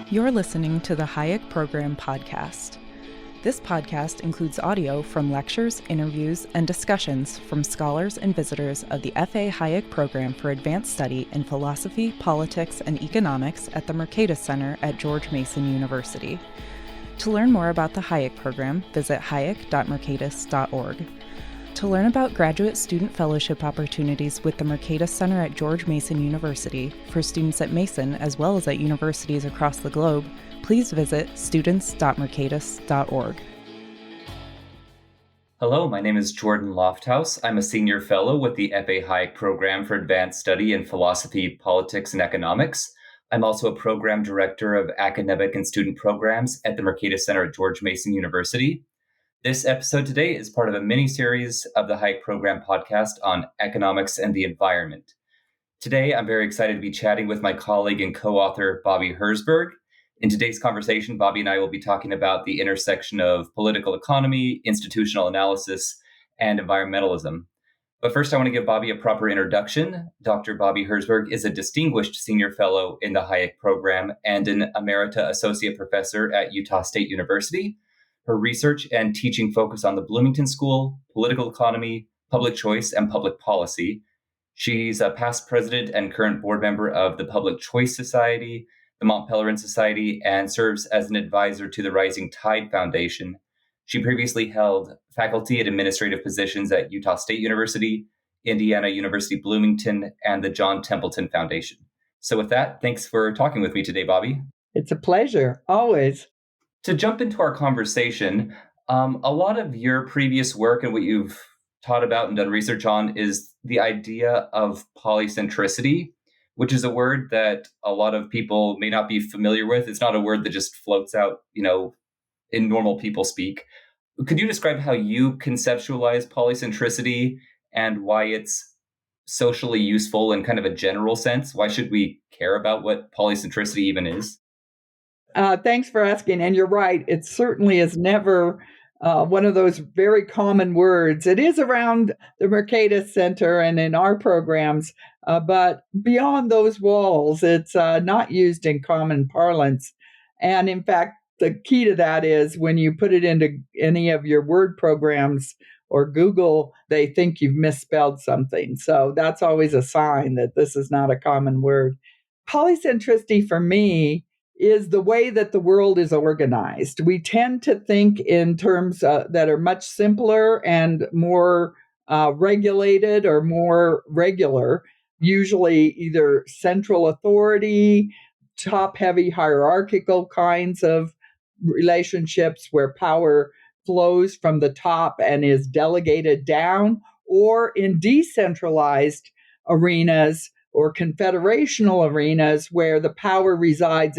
You're listening to the Hayek Program podcast. This podcast includes audio from lectures, interviews, and discussions from scholars and visitors of the F.A. Hayek Program for Advanced Study in Philosophy, Politics, and Economics at the Mercatus Center at George Mason University. To learn more about the Hayek Program, visit hayek.mercatus.org. To learn about graduate student fellowship opportunities with the Mercatus Center at George Mason University for students at Mason as well as at universities across the globe, please visit students.mercatus.org. Hello, my name is Jordan Lofthouse. I'm a senior fellow with the F.A. Hayek Program for Advanced Study in Philosophy, Politics, and Economics. I'm also a program director of academic and student programs at the Mercatus Center at George Mason University. This episode today is part of a mini-series of the Hayek Program podcast on economics and the environment. Today, I'm very excited to be chatting with my colleague and co-author, Bobbi Herzberg. In today's conversation, Bobbi and I will be talking about the intersection of political economy, institutional analysis, and environmentalism. But first, I want to give Bobbi a proper introduction. Dr. Bobbi Herzberg is a distinguished senior fellow in the Hayek Program and an emerita associate professor at Utah State University. Her research and teaching focus on the Bloomington School, political economy, public choice, and public policy. She's a past president and current board member of the Public Choice Society, the Mont Pelerin Society, and serves as an advisor to the Rising Tide Foundation. She previously held faculty and administrative positions at Utah State University, Indiana University Bloomington, and the John Templeton Foundation. So with that, thanks for talking with me today, Bobbi. It's a pleasure, always. To jump into our conversation, a lot of your previous work and what you've taught about and done research on is the idea of polycentricity, which is a word that a lot of people may not be familiar with. It's not a word that just floats out, in normal people speak. Could you describe how you conceptualize polycentricity and why it's socially useful in kind of a general sense? Why should we care about what polycentricity even is? Thanks for asking. And you're right. It certainly is never one of those very common words. It is around the Mercatus Center and in our programs, but beyond those walls, it's not used in common parlance. And in fact, the key to that is when you put it into any of your word programs or Google, they think you've misspelled something. So that's always a sign that this is not a common word. Polycentricity for me is the way that the world is organized. We tend to think in terms that are much simpler and more regulated or more regular, usually either central authority, top-heavy hierarchical kinds of relationships where power flows from the top and is delegated down, or in decentralized arenas or confederational arenas where the power resides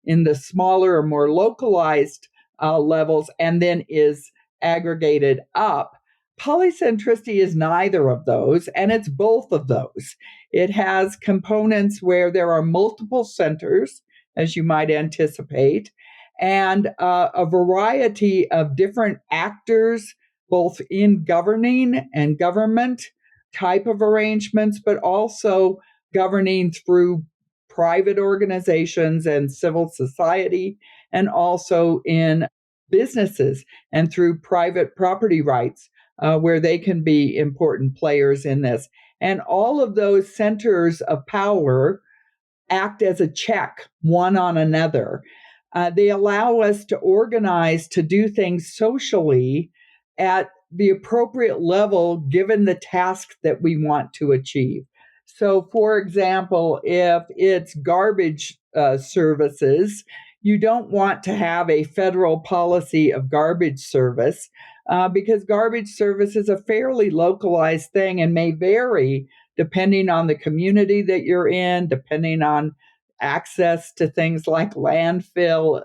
in the smaller or more localized levels and then is aggregated up. Polycentricity is neither of those, and it's both of those. It has components where there are multiple centers, as you might anticipate, and a variety of different actors, both in governing and government type of arrangements, but also governing through private organizations and civil society, and also in businesses and through private property rights, where they can be important players in this. And all of those centers of power act as a check one on another. They allow us to organize, to do things socially at the appropriate level given the task that we want to achieve. So, for example, if it's garbage services, you don't want to have a federal policy of garbage service because garbage service is a fairly localized thing and may vary depending on the community that you're in, depending on access to things like landfill,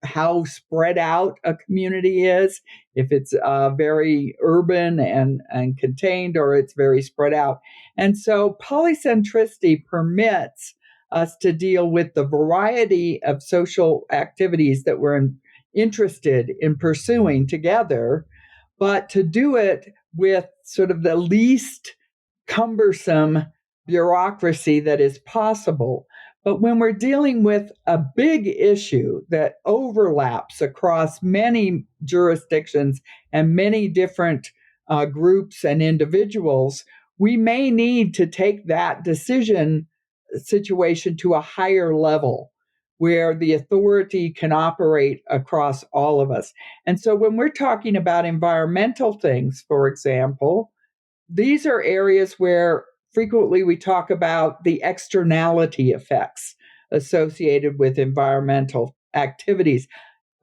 how spread out a community is, if it's very urban and contained, or it's very spread out. And so polycentricity permits us to deal with the variety of social activities that we're interested in pursuing together, but to do it with sort of the least cumbersome bureaucracy that is possible. But when we're dealing with a big issue that overlaps across many jurisdictions and many different groups and individuals, we may need to take that decision situation to a higher level where the authority can operate across all of us. And so when we're talking about environmental things, for example, these are areas where frequently we talk about the externality effects associated with environmental activities.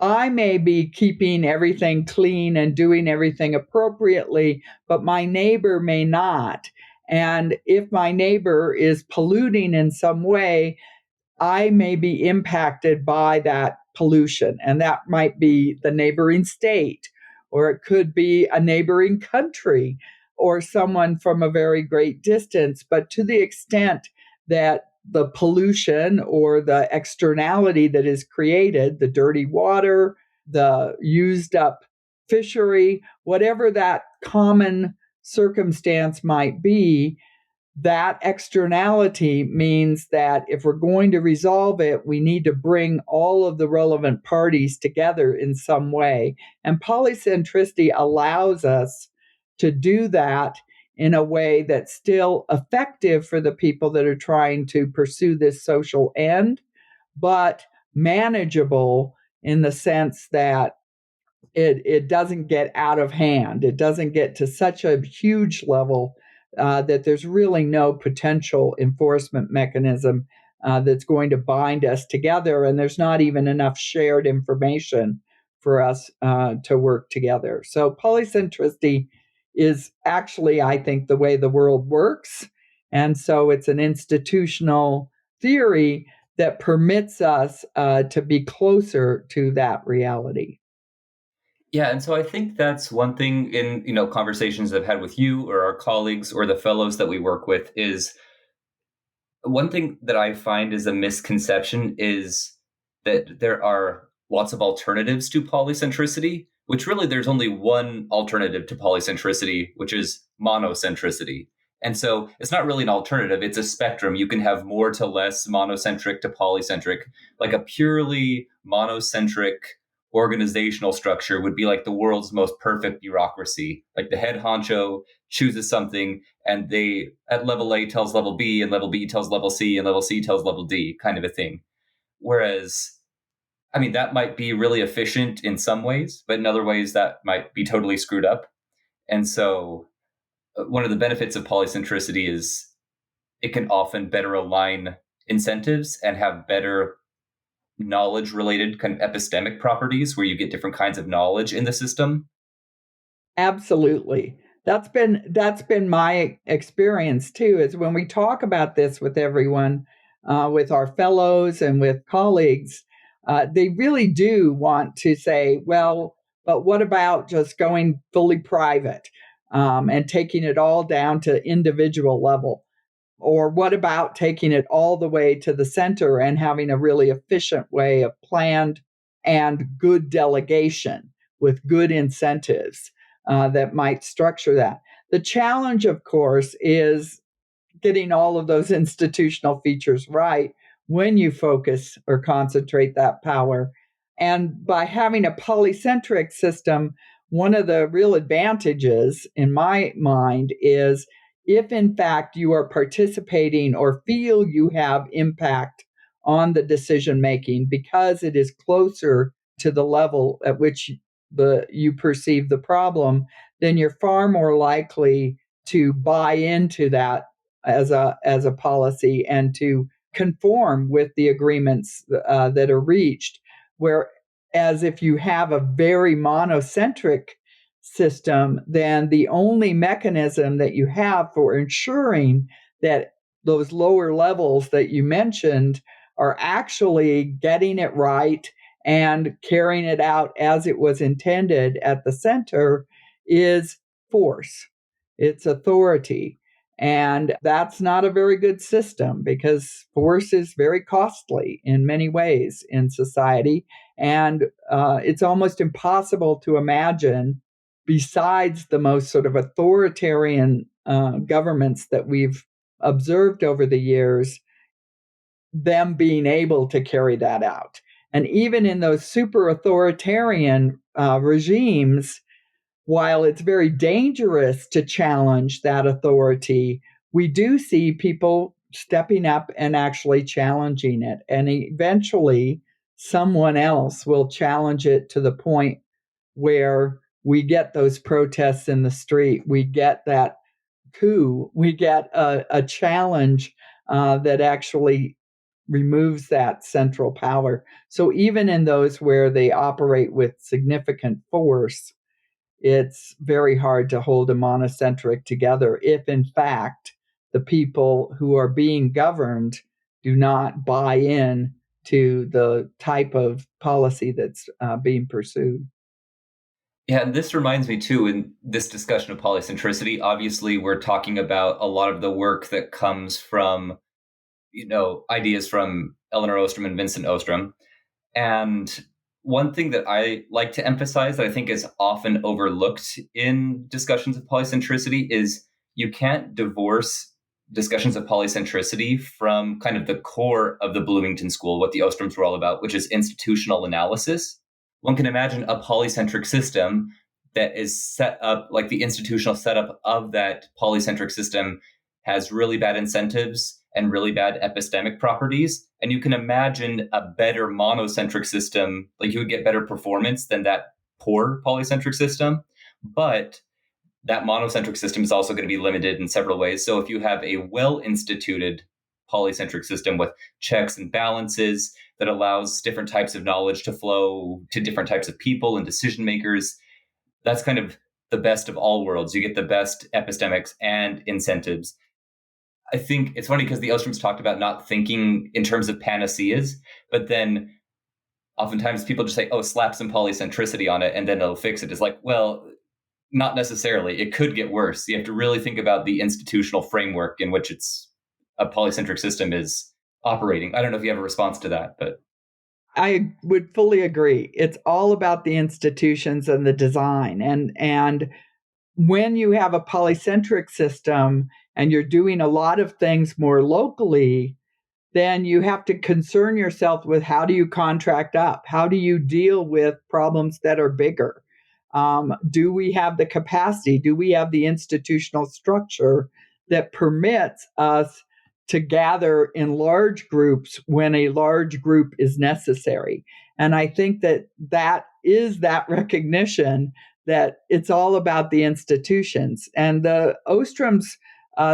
I may be keeping everything clean and doing everything appropriately, but my neighbor may not. And if my neighbor is polluting in some way, I may be impacted by that pollution, and that might be the neighboring state, or it could be a neighboring country, or someone from a very great distance. But to the extent that the pollution or the externality that is created, the dirty water, the used up fishery, whatever that common circumstance might be, that externality means that if we're going to resolve it, we need to bring all of the relevant parties together in some way. And polycentricity allows us to do that in a way that's still effective for the people that are trying to pursue this social end, but manageable in the sense that it doesn't get out of hand. It doesn't get to such a huge level that there's really no potential enforcement mechanism that's going to bind us together. And there's not even enough shared information for us to work together. So polycentricity is actually, I think, the way the world works. And so it's an institutional theory that permits us to be closer to that reality. Yeah, and so I think that's one thing in, conversations I've had with you or our colleagues or the fellows that we work with is one thing that I find is a misconception is that there are lots of alternatives to polycentricity, which really there's only one alternative to polycentricity, which is monocentricity. And so it's not really an alternative, it's a spectrum. You can have more to less, monocentric to polycentric. Like a purely monocentric organizational structure would be like the world's most perfect bureaucracy. Like the head honcho chooses something and they at level A tells level B and level B tells level C and level C tells level D kind of a thing. Whereas, I mean, that might be really efficient in some ways, but in other ways that might be totally screwed up. And so one of the benefits of polycentricity is it can often better align incentives and have better knowledge related kind of epistemic properties where you get different kinds of knowledge in the system. Absolutely. That's been my experience too, is when we talk about this with everyone, with our fellows and with colleagues, they really do want to say, well, but what about just going fully private and taking it all down to individual level? Or what about taking it all the way to the center and having a really efficient way of planned and good delegation with good incentives that might structure that? The challenge, of course, is getting all of those institutional features right when you focus or concentrate that power. And by having a polycentric system, one of the real advantages in my mind is if in fact you are participating or feel you have impact on the decision making because it is closer to the level at which you perceive the problem, then you're far more likely to buy into that as a policy and to conform with the agreements that are reached. Whereas if you have a very monocentric system, then the only mechanism that you have for ensuring that those lower levels that you mentioned are actually getting it right and carrying it out as it was intended at the center is force. It's authority. And that's not a very good system because force is very costly in many ways in society. And it's almost impossible to imagine, besides the most sort of authoritarian governments that we've observed over the years, them being able to carry that out. And even in those super authoritarian regimes, while it's very dangerous to challenge that authority, we do see people stepping up and actually challenging it. And eventually, someone else will challenge it to the point where we get those protests in the street. We get that coup. We get a challenge that actually removes that central power. So even in those where they operate with significant force, it's very hard to hold a monocentric together if, in fact, the people who are being governed do not buy in to the type of policy that's being pursued. Yeah, and this reminds me too, in this discussion of polycentricity, obviously we're talking about a lot of the work that comes from, ideas from Elinor Ostrom and Vincent Ostrom. And one thing that I like to emphasize that I think is often overlooked in discussions of polycentricity is you can't divorce discussions of polycentricity from kind of the core of the Bloomington School, what the Ostroms were all about, which is institutional analysis. One can imagine a polycentric system that is set up, like the institutional setup of that polycentric system has really bad incentives and really bad epistemic properties. And you can imagine a better monocentric system, like you would get better performance than that poor polycentric system. But that monocentric system is also going to be limited in several ways. So if you have a well-instituted polycentric system with checks and balances that allows different types of knowledge to flow to different types of people and decision makers, that's kind of the best of all worlds. You get the best epistemics and incentives. I think it's funny because the Ostroms talked about not thinking in terms of panaceas, but then oftentimes people just say, oh, slap some polycentricity on it and then it'll fix it. It's like, well, not necessarily. It could get worse. You have to really think about the institutional framework in which a polycentric system is operating. I don't know if you have a response to that, but I would fully agree. It's all about the institutions and the design. And when you have a polycentric system and you're doing a lot of things more locally, then you have to concern yourself with how do you contract up? How do you deal with problems that are bigger? Do we have the capacity? Do we have the institutional structure that permits us to gather in large groups when a large group is necessary? And I think that is that recognition that it's all about the institutions. And the Ostroms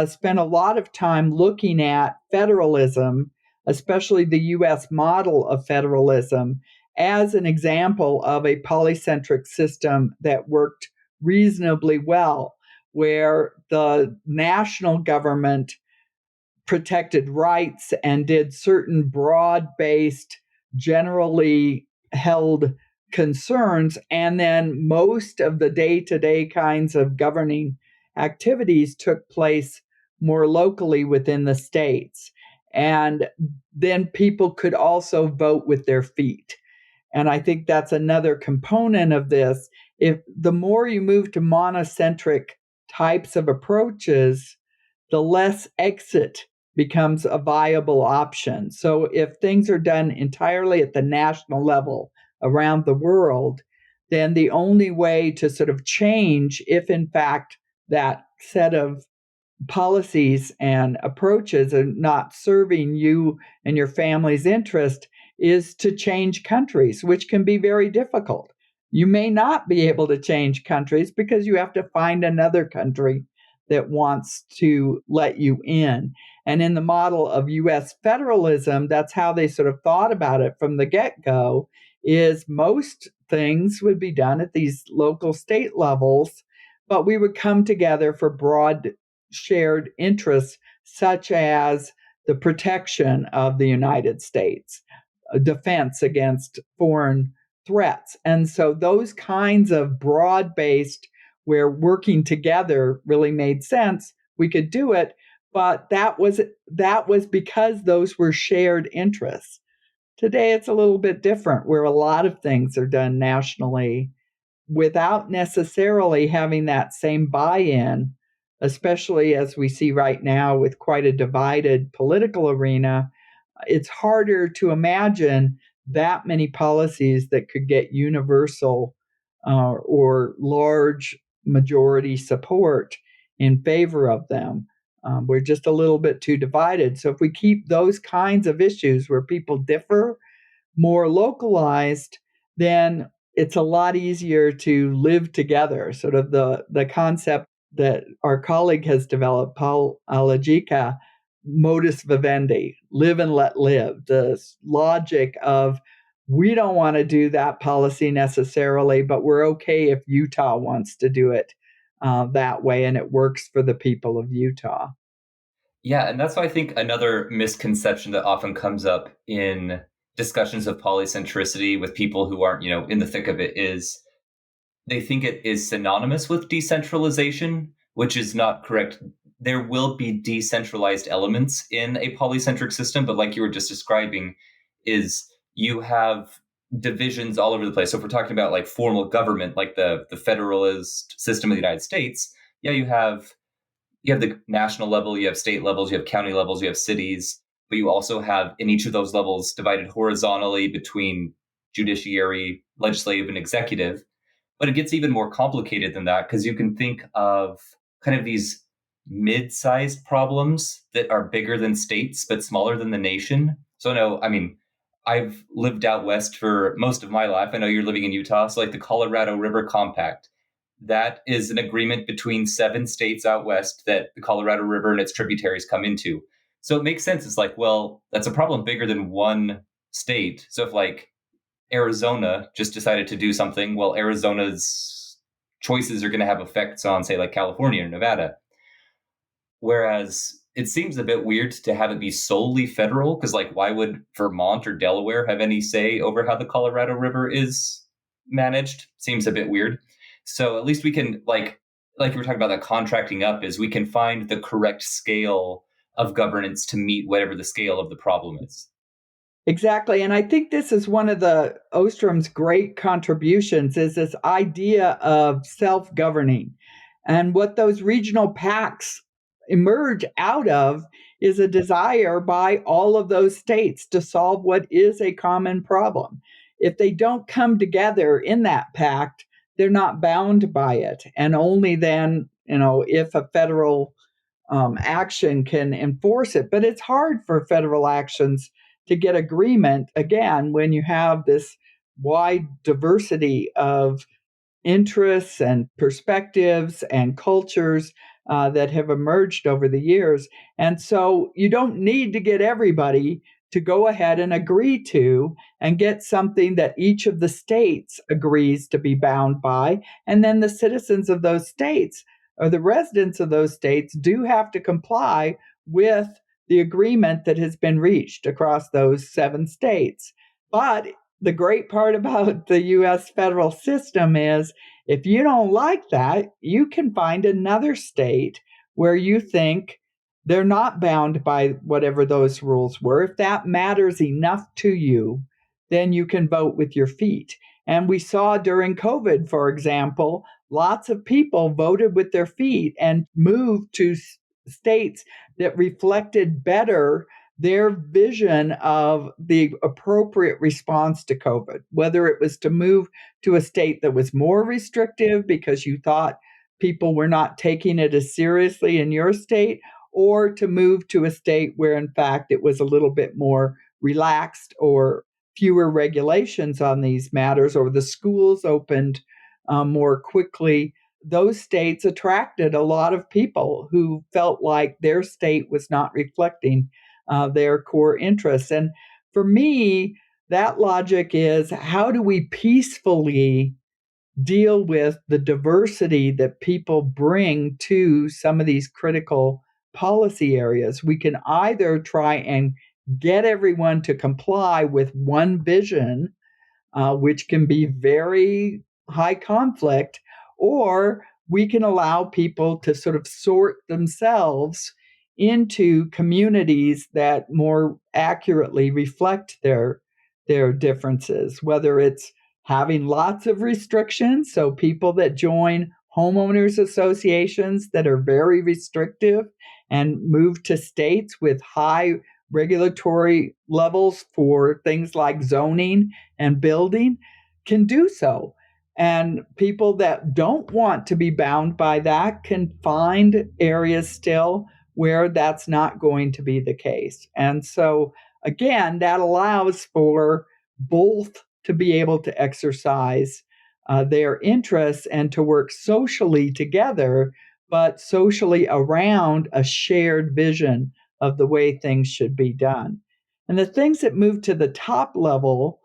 spent a lot of time looking at federalism, especially the U.S. model of federalism, as an example of a polycentric system that worked reasonably well, where the national government protected rights and did certain broad-based, generally held concerns, and then most of the day-to-day kinds of governing activities took place more locally within the states. And then people could also vote with their feet. And I think that's another component of this. If the more you move to monocentric types of approaches, the less exit becomes a viable option. So if things are done entirely at the national level around the world, then the only way to sort of change, if in fact that set of policies and approaches are not serving you and your family's interest, is to change countries, which can be very difficult. You may not be able to change countries because you have to find another country that wants to let you in. And in the model of US federalism, that's how they sort of thought about it from the get-go, is most things would be done at these local state levels, but we would come together for broad shared interests, such as the protection of the United States, defense against foreign threats. And so those kinds of broad-based, where working together really made sense, we could do it. But that was because those were shared interests. Today, it's a little bit different, where a lot of things are done nationally without necessarily having that same buy-in, especially as we see right now with quite a divided political arena. it's harder to imagine that many policies that could get universal or large majority support in favor of them. We're just a little bit too divided. So if we keep those kinds of issues where people differ more localized, then it's a lot easier to live together. Sort of the concept that our colleague has developed, Paul Alagica, modus vivendi, live and let live, the logic of we don't want to do that policy necessarily, but we're okay if Utah wants to do it that way and it works for the people of Utah. Yeah, and that's why I think another misconception that often comes up in discussions of polycentricity with people who aren't, in the thick of it is they think it is synonymous with decentralization, which is not correct. There will be decentralized elements in a polycentric system, but like you were just describing, is you have divisions all over the place. So if we're talking about like formal government, like the federalist system of the United States, yeah, you have the national level, you have state levels, you have county levels, you have cities, but you also have in each of those levels divided horizontally between judiciary, legislative, and executive. But it gets even more complicated than that because you can think of kind of these mid-sized problems that are bigger than states but smaller than the nation. So no, I mean, I've lived out west for most of my life. I know you're living in Utah. So like the Colorado River Compact, that is an agreement between 7 states out west that the Colorado River and its tributaries come into. So it makes sense. It's like, well, that's a problem bigger than one state. So if like Arizona just decided to do something, well, Arizona's choices are going to have effects on, say, like California or Nevada. Whereas it seems a bit weird to have it be solely federal, because like, why would Vermont or Delaware have any say over how the Colorado River is managed? Seems a bit weird. So at least we can, like you were talking about that contracting up, is we can find the correct scale of governance to meet whatever the scale of the problem is. Exactly. And I think this is one of the Ostrom's great contributions is this idea of self-governing. And what those regional pacts emerge out of is a desire by all of those states to solve what is a common problem. If they don't come together in that pact, they're not bound by it. And only then, if a federal action can enforce it. But it's hard for federal actions to get agreement, again, when you have this wide diversity of interests and perspectives and cultures that have emerged over the years. And so you don't need to get everybody to go ahead and agree to and get something that each of the states agrees to be bound by. And then the citizens of those states or the residents of those states do have to comply with the agreement that has been reached across those 7 states. But the great part about the US federal system is if you don't like that, you can find another state where you think they're not bound by whatever those rules were. If that matters enough to you, then you can vote with your feet. And we saw during COVID, for example, lots of people voted with their feet and moved to states that reflected better their vision of the appropriate response to COVID, whether it was to move to a state that was more restrictive because you thought people were not taking it as seriously in your state, or to move to a state where, in fact, it was a little bit more relaxed or fewer regulations on these matters, or the schools opened more quickly. Those states attracted a lot of people who felt like their state was not reflecting their core interests. And for me, that logic is how do we peacefully deal with the diversity that people bring to some of these critical policy areas? We can either try and get everyone to comply with one vision, which can be very high conflict, or we can allow people to sort of sort themselves into communities that more accurately reflect their differences, whether it's having lots of restrictions, so people that join homeowners associations that are very restrictive and move to states with high regulatory levels for things like zoning and building can do so. And people that don't want to be bound by that can find areas still where that's not going to be the case. And so, again, that allows for both to be able to exercise their interests and to work socially together, but socially around a shared vision of the way things should be done. And the things that move to the top level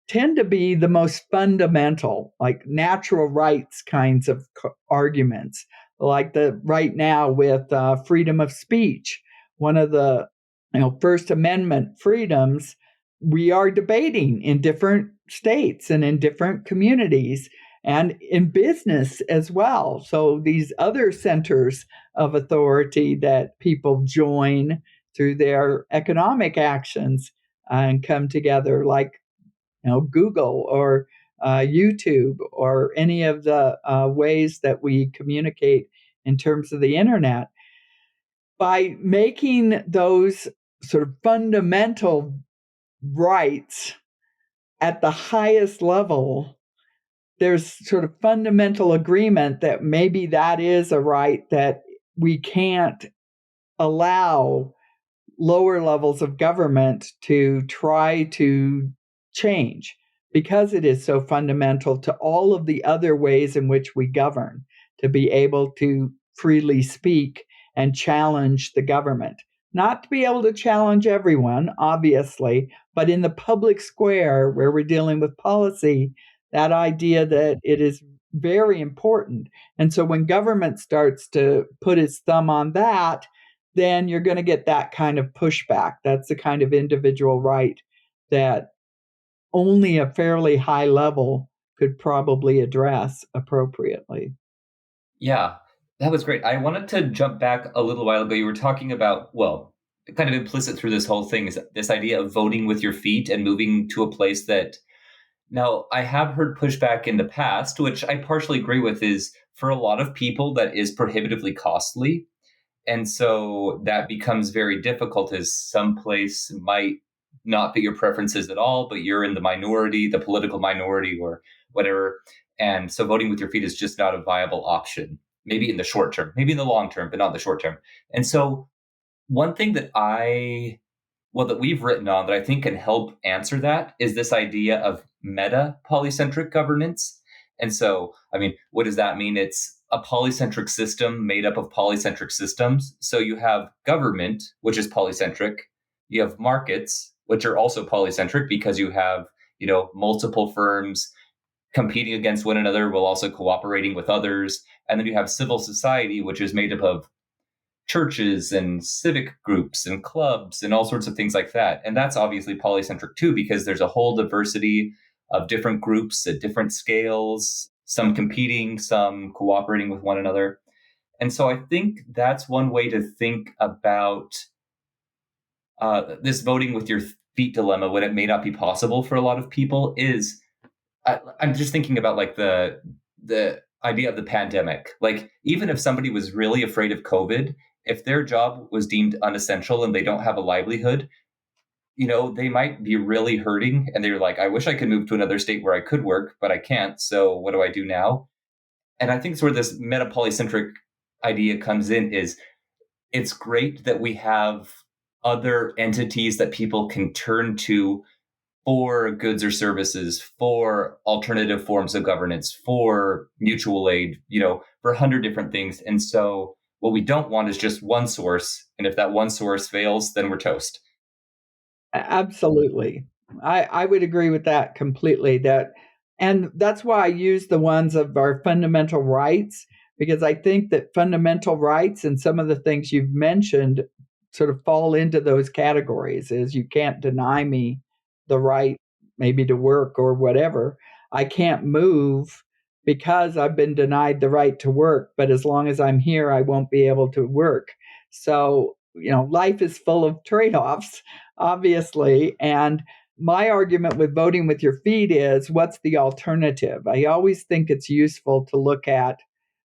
tend to be the most fundamental, like natural rights kinds of arguments, like the right now with freedom of speech, one of the First Amendment freedoms. We are debating in different states and in different communities and in business as well. So these other centers of authority that people join through their economic actions and come together, like Google or YouTube or any of the ways that we communicate in terms of the internet. By making those sort of fundamental rights at the highest level, there's sort of fundamental agreement that maybe that is a right that we can't allow lower levels of government to try to change, because it is so fundamental to all of the other ways in which we govern, to be able to freely speak and challenge the government. Not to be able to challenge everyone, obviously, but in the public square where we're dealing with policy, that idea that it is very important. And so when government starts to put its thumb on that, then you're going to get that kind of pushback. That's the kind of individual right that only a fairly high level could probably address appropriately. Yeah, that was great. I wanted to jump back a little while ago. You were talking about, well, kind of implicit through this whole thing is this idea of voting with your feet and moving to a place that, now I have heard pushback in the past, which I partially agree with, is for a lot of people that is prohibitively costly. And so that becomes very difficult, as some place might not fit your preferences at all, but you're in the minority, the political minority or whatever. And so voting with your feet is just not a viable option, maybe in the short term, maybe in the long term, but not in the short term. And so one thing that that we've written on that I think can help answer that is this idea of meta polycentric governance. And so, I mean, what does that mean? It's a polycentric system made up of polycentric systems. So you have government, which is polycentric. You have markets, which are also polycentric because you have, multiple firms competing against one another while also cooperating with others. And then you have civil society, which is made up of churches and civic groups and clubs and all sorts of things like that. And that's obviously polycentric too, because there's a whole diversity of different groups at different scales, some competing, some cooperating with one another. And so I think that's one way to think about this voting with your feet dilemma, when it may not be possible for a lot of people, is I'm just thinking about like the idea of the pandemic. Like, even if somebody was really afraid of COVID, if their job was deemed unessential and they don't have a livelihood, they might be really hurting. And they're like, I wish I could move to another state where I could work, but I can't. So what do I do now? And I think sort of this meta polycentric idea comes in, is it's great that we have other entities that people can turn to for goods or services, for alternative forms of governance, for mutual aid, for 100 different things. And so what we don't want is just one source. And if that one source fails, then we're toast. Absolutely. I would agree with that completely. And that's why I use the ones of our fundamental rights, because I think that fundamental rights and some of the things you've mentioned sort of fall into those categories. Is you can't deny me the right maybe to work or whatever. I can't move because I've been denied the right to work, but as long as I'm here, I won't be able to work. So, life is full of trade-offs, obviously. And my argument with voting with your feet is, what's the alternative? I always think it's useful to look at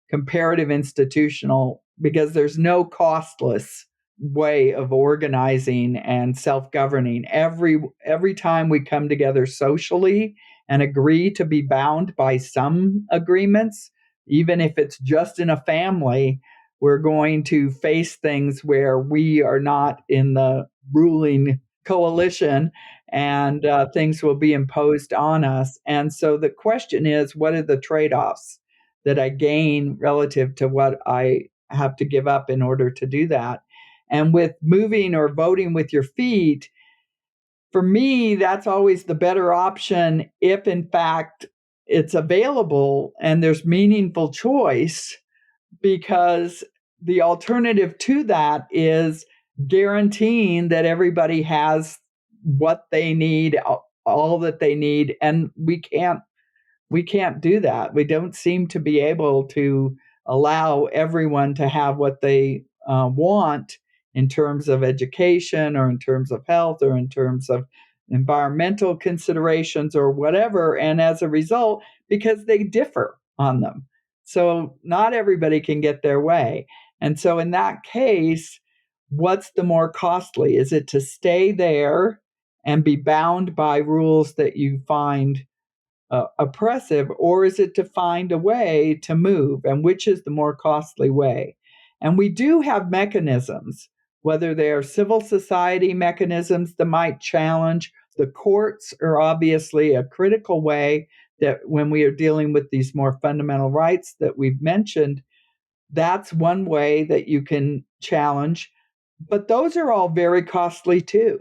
comparative institutional, because there's no costless way of organizing and self-governing. Every time we come together socially and agree to be bound by some agreements, even if it's just in a family, we're going to face things where we are not in the ruling coalition, and things will be imposed on us. And so the question is, what are the trade-offs that I gain relative to what I have to give up in order to do that? And with moving or voting with your feet, for me, that's always the better option if, in fact, it's available and there's meaningful choice, because the alternative to that is guaranteeing that everybody has what they need, all that they need, and we can't do that. We don't seem to be able to allow everyone to have what they want in terms of education or in terms of health or in terms of environmental considerations or whatever. And as a result, because they differ on them. So not everybody can get their way. And so in that case, what's the more costly? Is it to stay there and be bound by rules that you find oppressive, or is it to find a way to move? And which is the more costly way? And we do have mechanisms, whether they are civil society mechanisms that might challenge. The courts are obviously a critical way that when we are dealing with these more fundamental rights that we've mentioned, that's one way that you can challenge. But those are all very costly too.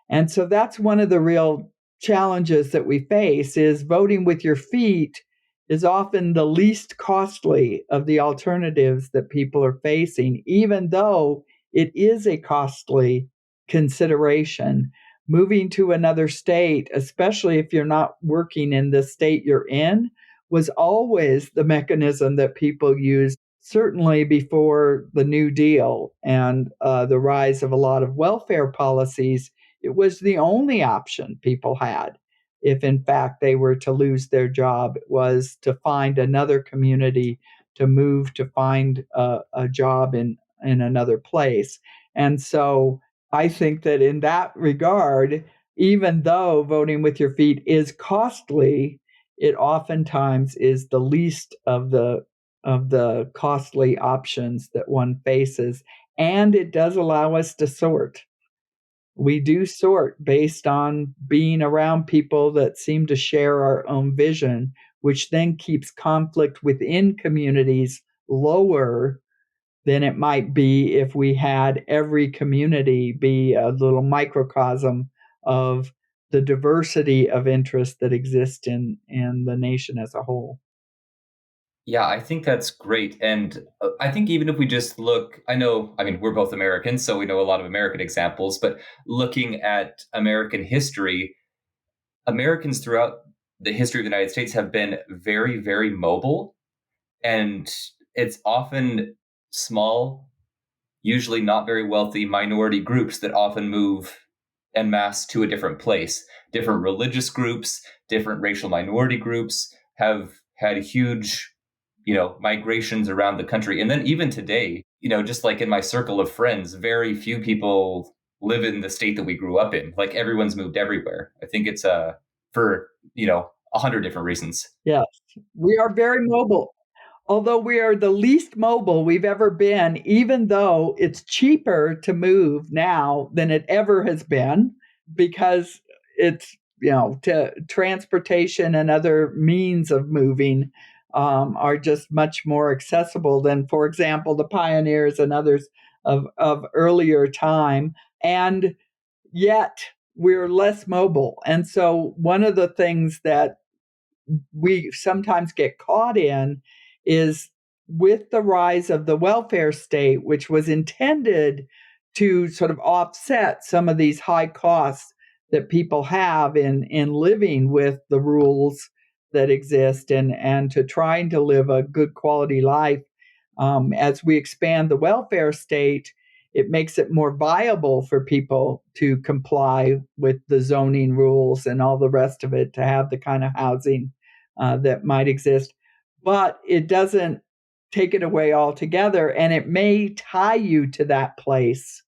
And so that's one of the real challenges that we face, is voting with your feet is often the least costly of the alternatives that people are facing, even though it is a costly consideration. Moving to another state, especially if you're not working in the state you're in, was always the mechanism that people used, certainly before the New Deal and the rise of a lot of welfare policies. It was the only option people had if, in fact, they were to lose their job, was to find another community, to move, to find a job in another place. And so I think that in that regard, even though voting with your feet is costly, it oftentimes is the least of the costly options that one faces. And it does allow us to sort. We do sort based on being around people that seem to share our own vision, which then keeps conflict within communities lower than it might be if we had every community be a little microcosm of the diversity of interests that exist in the nation as a whole. Yeah, I think that's great. And I think even if we just look, I mean, we're both Americans, so we know a lot of American examples, but looking at American history, Americans throughout the history of the United States have been very, very mobile. And it's often small, usually not very wealthy minority groups that often move en masse to a different place. Different religious groups, different racial minority groups have had huge, migrations around the country. And then even today, just like in my circle of friends, very few people live in the state that we grew up in. Like everyone's moved everywhere. I think it's for 100 different reasons. Yes, we are very mobile. Although we are the least mobile we've ever been, even though it's cheaper to move now than it ever has been, because it's, to transportation and other means of moving are just much more accessible than, for example, the pioneers and others of earlier time. And yet we're less mobile. And so one of the things that we sometimes get caught in is, with the rise of the welfare state, which was intended to sort of offset some of these high costs that people have in living with the rules that exist, and to trying to live a good quality life. As we expand the welfare state, it makes it more viable for people to comply with the zoning rules and all the rest of it, to have the kind of housing that might exist. But it doesn't take it away altogether, and it may tie you to that place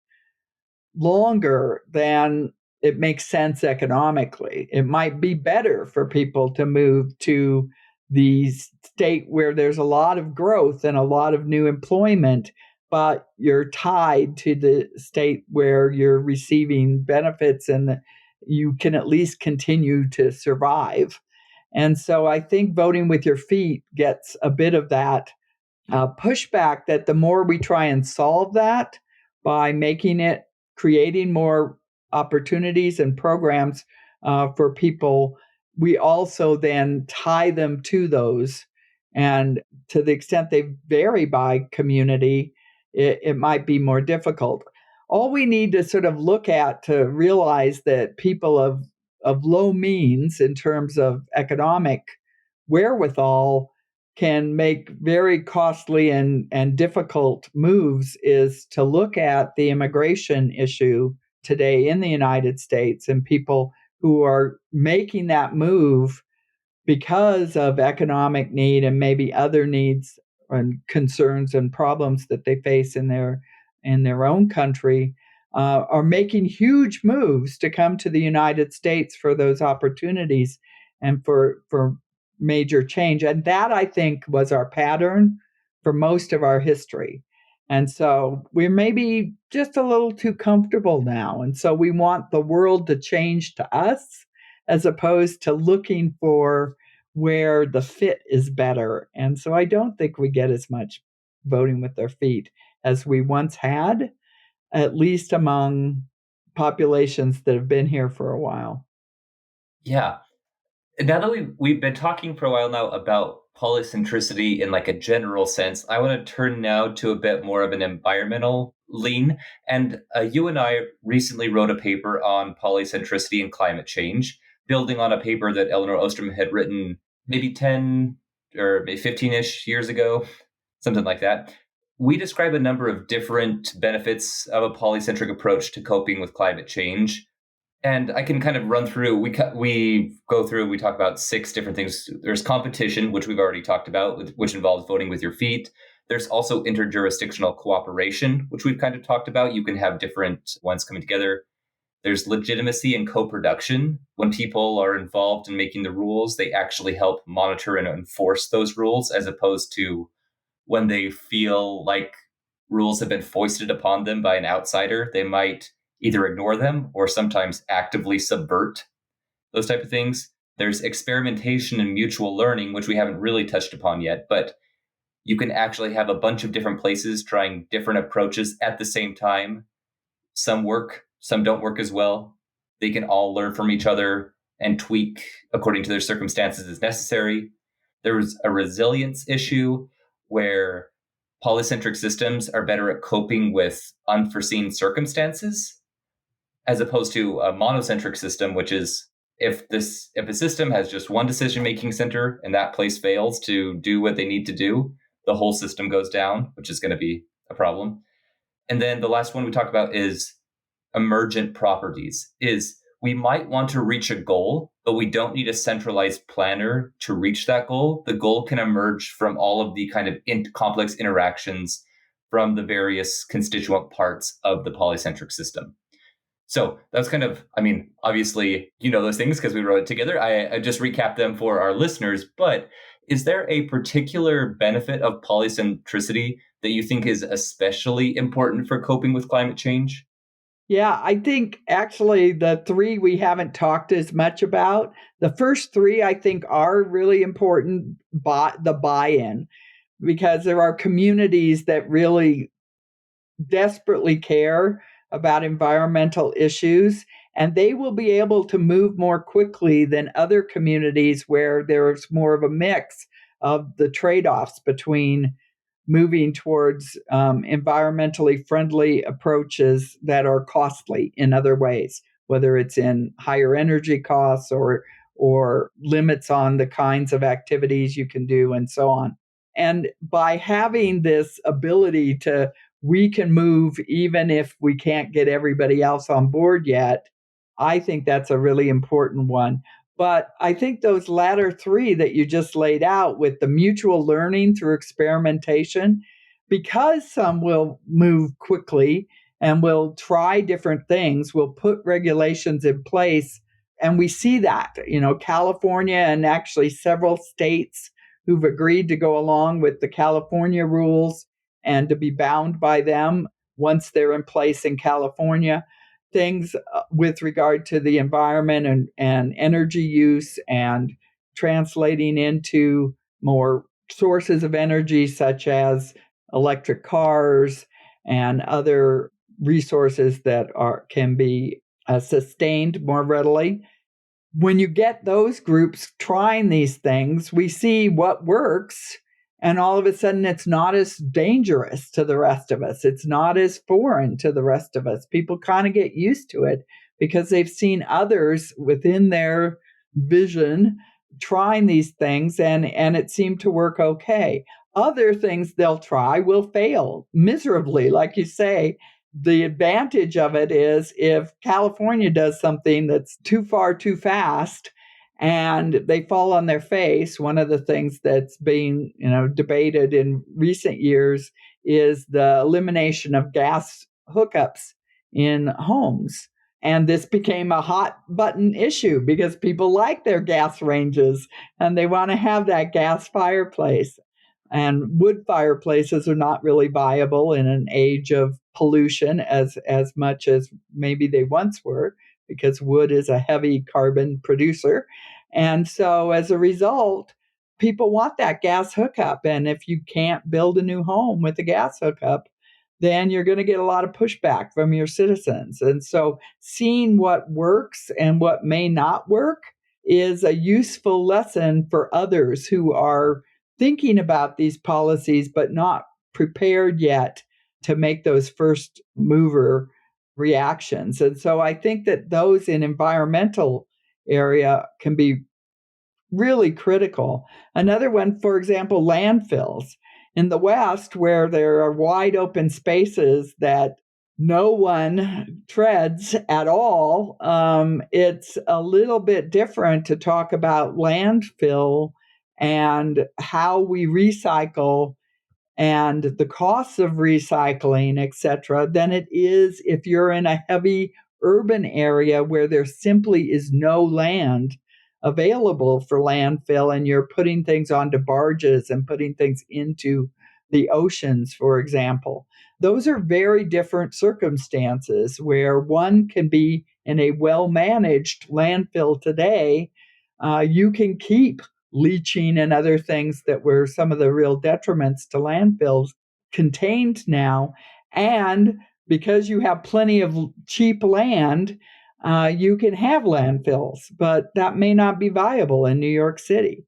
longer than it makes sense economically. It might be better for people to move to the state where there's a lot of growth and a lot of new employment, but you're tied to the state where you're receiving benefits and you can at least continue to survive. And so I think voting with your feet gets a bit of that pushback, that the more we try and solve that by creating more opportunities and programs for people, we also then tie them to those. And to the extent they vary by community, it might be more difficult. All we need to sort of look at to realize that people of low means in terms of economic wherewithal can make very costly and difficult moves is to look at the immigration issue today in the United States and people who are making that move because of economic need and maybe other needs and concerns and problems that they face in their own country, are making huge moves to come to the United States for those opportunities and for major change. And that, I think, was our pattern for most of our history. And so we're maybe just a little too comfortable now. And so we want the world to change to us as opposed to looking for where the fit is better. And so I don't think we get as much voting with our feet as we once had, at least among populations that have been here for a while. Yeah. Now that we've been talking for a while now about polycentricity in like a general sense, I want to turn now to a bit more of an environmental lean. And you and I recently wrote a paper on polycentricity and climate change, building on a paper that Elinor Ostrom had written maybe 10 or maybe 15-ish years ago, something like that. We describe a number of different benefits of a polycentric approach to coping with climate change. And I can kind of run through, we talk about 6 different things. There's competition, which we've already talked about, which involves voting with your feet. There's also interjurisdictional cooperation, which we've kind of talked about. You can have different ones coming together. There's legitimacy and coproduction. When people are involved in making the rules, they actually help monitor and enforce those rules, as opposed to when they feel like rules have been foisted upon them by an outsider, they might either ignore them or sometimes actively subvert those type of things. There's experimentation and mutual learning, which we haven't really touched upon yet, but you can actually have a bunch of different places trying different approaches at the same time. Some work, some don't work as well. They can all learn from each other and tweak according to their circumstances as necessary. There's a resilience issue where polycentric systems are better at coping with unforeseen circumstances, as opposed to a monocentric system, which is if a system has just one decision-making center and that place fails to do what they need to do, the whole system goes down, which is going to be a problem. And then the last one we talk about is emergent properties. Is we might want to reach a goal, but we don't need a centralized planner to reach that goal. The goal can emerge from all of the kind of complex interactions from the various constituent parts of the polycentric system. So that's kind of, obviously, you know those things because we wrote it together. I just recap them for our listeners. But is there a particular benefit of polycentricity that you think is especially important for coping with climate change? Yeah, I think actually the 3 we haven't talked as much about. The first 3, I think, are really important, the buy-in, because there are communities that really desperately care about environmental issues, and they will be able to move more quickly than other communities where there's more of a mix of the trade-offs between moving towards environmentally friendly approaches that are costly in other ways, whether it's in higher energy costs or limits on the kinds of activities you can do and so on. And by having this ability we can move even if we can't get everybody else on board yet, I think that's a really important one. But I think those latter 3 that you just laid out with the mutual learning through experimentation, because some will move quickly and we'll try different things. We'll put regulations in place. And we see that, California and actually several states who've agreed to go along with the California rules and to be bound by them once they're in place in California. Things with regard to the environment and energy use and translating into more sources of energy such as electric cars and other resources that can be sustained more readily. When you get those groups trying these things, we see what works, and all of a sudden it's not as dangerous to the rest of us. It's not as foreign to the rest of us. People kind of get used to it because they've seen others within their vision trying these things, and it seemed to work okay. Other things they'll try will fail miserably, like you say. The advantage of it is if California does something that's too far, too fast, and they fall on their face, one of the things that's being, debated in recent years is the elimination of gas hookups in homes. And this became a hot button issue because people like their gas ranges and they want to have that gas fireplace. And wood fireplaces are not really viable in an age of pollution as much as maybe they once were, because wood is a heavy carbon producer. And so as a result, people want that gas hookup. And if you can't build a new home with a gas hookup, then you're going to get a lot of pushback from your citizens. And so seeing what works and what may not work is a useful lesson for others who are thinking about these policies, but not prepared yet to make those first mover reactions. And so I think that those in environmental area can be really critical. Another one, for example, landfills. In the West, where there are wide open spaces that no one treads at all, it's a little bit different to talk about landfill and how we recycle and the costs of recycling, etc., than it is if you're in a heavy urban area where there simply is no land available for landfill and you're putting things onto barges and putting things into the oceans, for example. Those are very different circumstances where one can be in a well-managed landfill today. You can keep leaching and other things that were some of the real detriments to landfills contained now. And because you have plenty of cheap land, you can have landfills, but that may not be viable in New York City.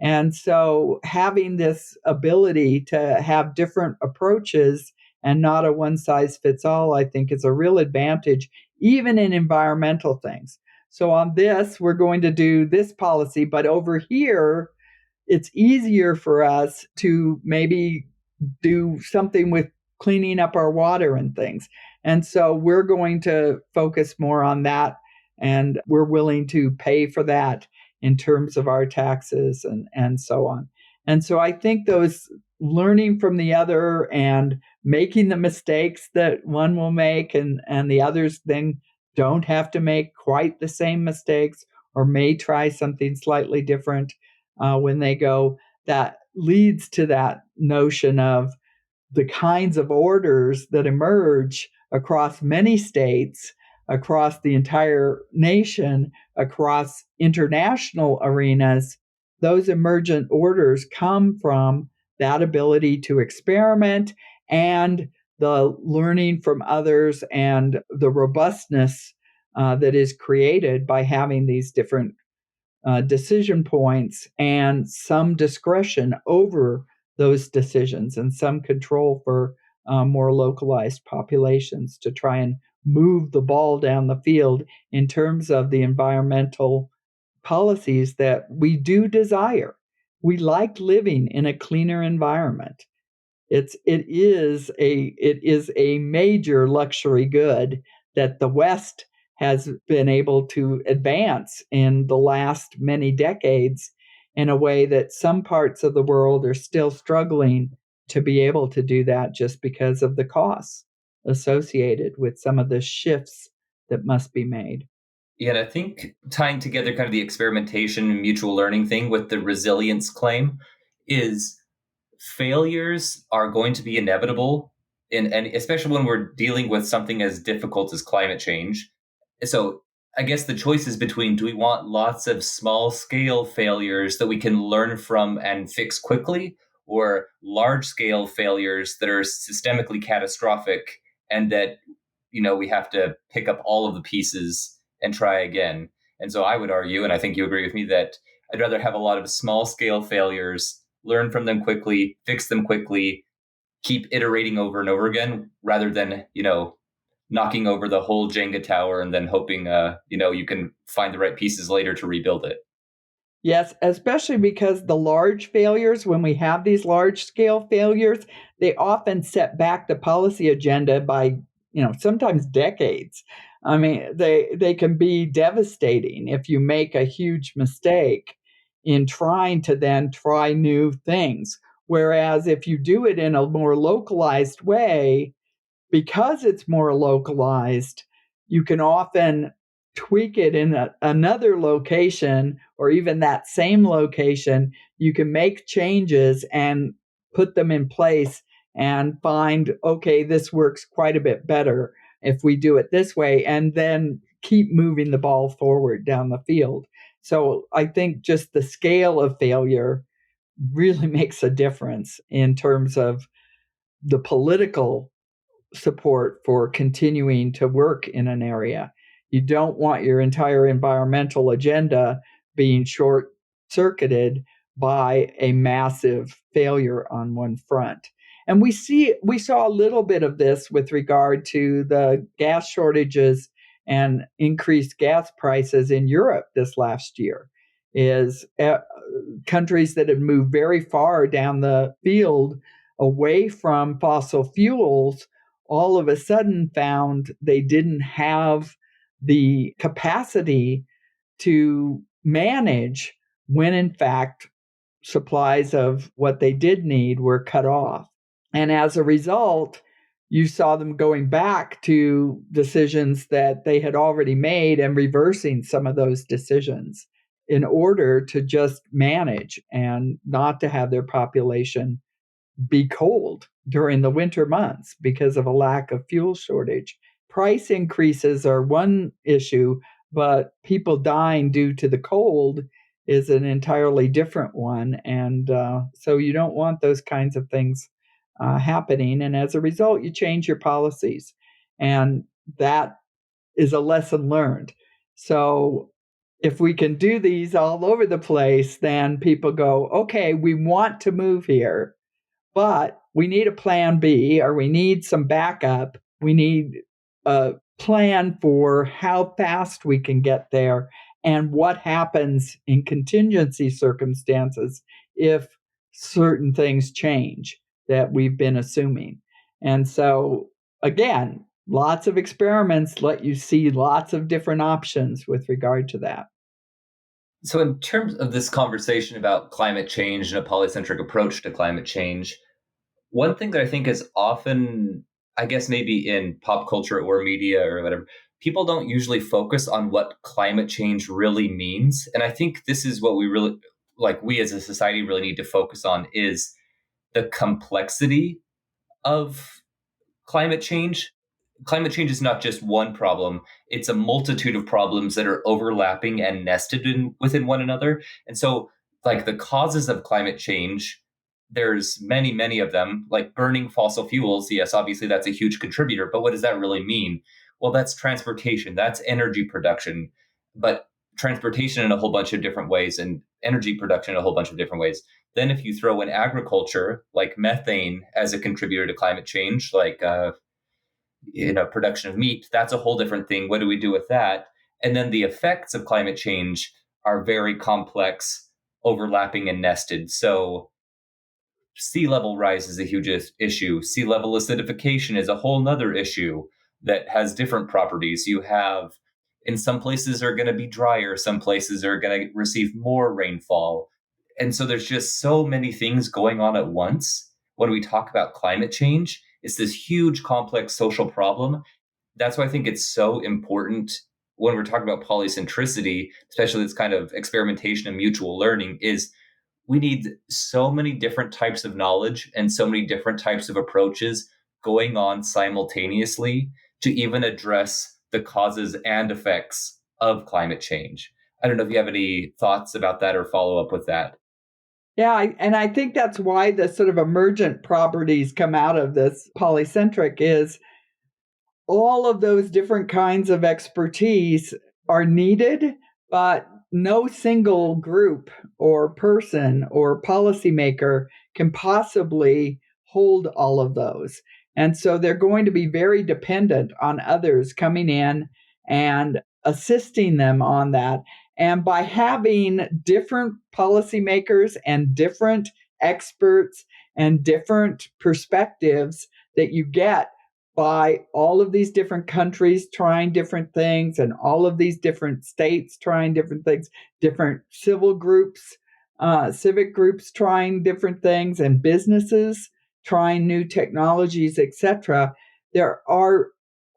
And so having this ability to have different approaches and not a one size fits all, I think is a real advantage, even in environmental things. So on this, we're going to do this policy, but over here, it's easier for us to maybe do something with cleaning up our water and things. And so we're going to focus more on that, and we're willing to pay for that in terms of our taxes and so on. And so I think those learning from the other and making the mistakes that one will make and the others then don't have to make quite the same mistakes or may try something slightly different when they go, that leads to that notion of the kinds of orders that emerge across many states, across the entire nation, across international arenas. Those emergent orders come from that ability to experiment and the learning from others and the robustness that is created by having these different decision points and some discretion over those decisions and some control for more localized populations to try and move the ball down the field in terms of the environmental policies that we do desire. We like living in a cleaner environment. It is a major luxury good that the West has been able to advance in the last many decades in a way that some parts of the world are still struggling to be able to do that just because of the costs. associated with some of the shifts that must be made. Yeah, and I think tying together kind of the experimentation and mutual learning thing with the resilience claim is failures are going to be inevitable, and especially when we're dealing with something as difficult as climate change. So I guess the choice is between, do we want lots of small scale failures that we can learn from and fix quickly, or large scale failures that are systemically catastrophic and that we have to pick up all of the pieces and try again. And so I would argue, and I think you agree with me, that I'd rather have a lot of small scale failures, learn from them quickly, fix them quickly, keep iterating over and over again, rather than, knocking over the whole Jenga tower and then hoping, you can find the right pieces later to rebuild it. Yes, especially because the large failures, when we have these large scale failures, they often set back the policy agenda by, sometimes decades. I mean, they can be devastating if you make a huge mistake in trying to then try new things. Whereas if you do it in a more localized way, because it's more localized, you can often tweak it in another location or even that same location. You can make changes and put them in place and find, okay, this works quite a bit better if we do it this way, and then keep moving the ball forward down the field. So I think just the scale of failure really makes a difference in terms of the political support for continuing to work in an area. You don't want your entire environmental agenda being short circuited by a massive failure on one front. And we saw a little bit of this with regard to the gas shortages and increased gas prices in Europe this last year. Is countries that had moved very far down the field away from fossil fuels all of a sudden found they didn't have the capacity to manage when, in fact, supplies of what they did need were cut off. And as a result, you saw them going back to decisions that they had already made and reversing some of those decisions in order to just manage and not to have their population be cold during the winter months because of a lack of fuel shortage. Price increases are one issue, but people dying due to the cold is an entirely different one. And so you don't want those kinds of things happening. And as a result, you change your policies. And that is a lesson learned. So if we can do these all over the place, then people go, okay, we want to move here, but we need a plan B, or we need some backup. We need a plan for how fast we can get there and what happens in contingency circumstances if certain things change that we've been assuming. And so, again, lots of experiments let you see lots of different options with regard to that. So in terms of this conversation about climate change and a polycentric approach to climate change, one thing that I think is often, I guess maybe in pop culture or media or whatever, people don't usually focus on what climate change really means. And I think this is what we as a society really need to focus on, is the complexity of climate change. Climate change is not just one problem. It's a multitude of problems that are overlapping and nested within one another. And so, like, the causes of climate change, there's many, many of them, like burning fossil fuels. Yes, obviously that's a huge contributor, but what does that really mean? Well, that's transportation, that's energy production, but transportation in a whole bunch of different ways and energy production in a whole bunch of different ways. Then if you throw in agriculture, like methane as a contributor to climate change, like production of meat, that's a whole different thing. What do we do with that? And then the effects of climate change are very complex, overlapping and nested. So sea level rise is a huge issue. Sea level acidification is a whole nother issue that has different properties. You have, in some places are going to be drier, some places are going to receive more rainfall. And so there's just so many things going on at once when we talk about climate change. It's this huge, complex social problem. That's why I think it's so important when we're talking about polycentricity, especially this kind of experimentation and mutual learning, is we need so many different types of knowledge and so many different types of approaches going on simultaneously to even address the causes and effects of climate change. I don't know if you have any thoughts about that or follow up with that. Yeah, and I think that's why the sort of emergent properties come out of this polycentric is all of those different kinds of expertise are needed, but no single group or person or policymaker can possibly hold all of those. And so they're going to be very dependent on others coming in and assisting them on that. And by having different policymakers and different experts and different perspectives that you get by all of these different countries trying different things and all of these different states trying different things, different civic groups trying different things, and businesses trying new technologies, etc. There are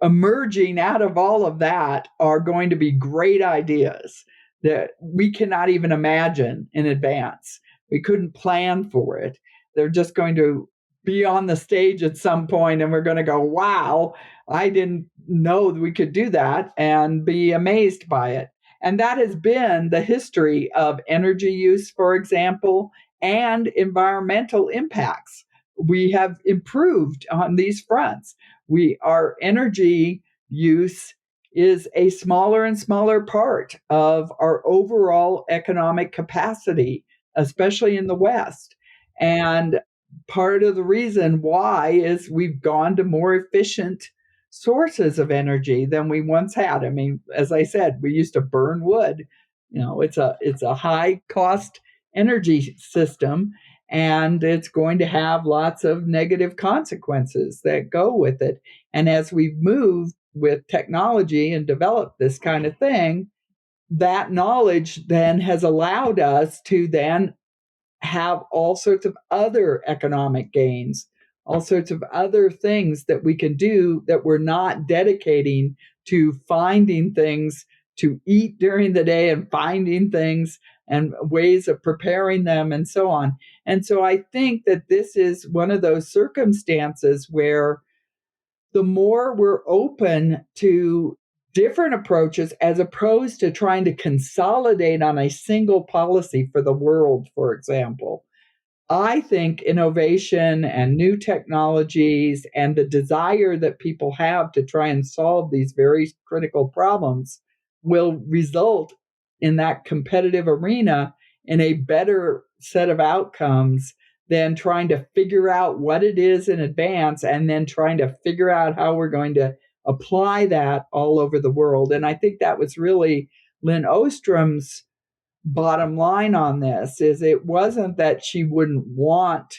emerging out of all of that are going to be great ideas that we cannot even imagine in advance. We couldn't plan for it. They're just going to be on the stage at some point and we're going to go, wow, I didn't know that we could do that, and be amazed by it. And that has been the history of energy use, for example, and environmental impacts. We have improved on these fronts. Our energy use is a smaller and smaller part of our overall economic capacity, especially in the West. And part of the reason why is we've gone to more efficient sources of energy than we once had. I mean, as I said, we used to burn wood. It's a high cost energy system, and it's going to have lots of negative consequences that go with it. And as we've moved with technology and developed this kind of thing, that knowledge then has allowed us to then have all sorts of other economic gains, all sorts of other things that we can do that we're not dedicating to finding things to eat during the day and finding things and ways of preparing them and so on. And so I think that this is one of those circumstances where the more we're open to different approaches as opposed to trying to consolidate on a single policy for the world, for example, I think innovation and new technologies and the desire that people have to try and solve these very critical problems will result in that competitive arena in a better set of outcomes than trying to figure out what it is in advance and then trying to figure out how we're going to apply that all over the world. And I think that was really Lynn Ostrom's bottom line on this. Is it wasn't that she wouldn't want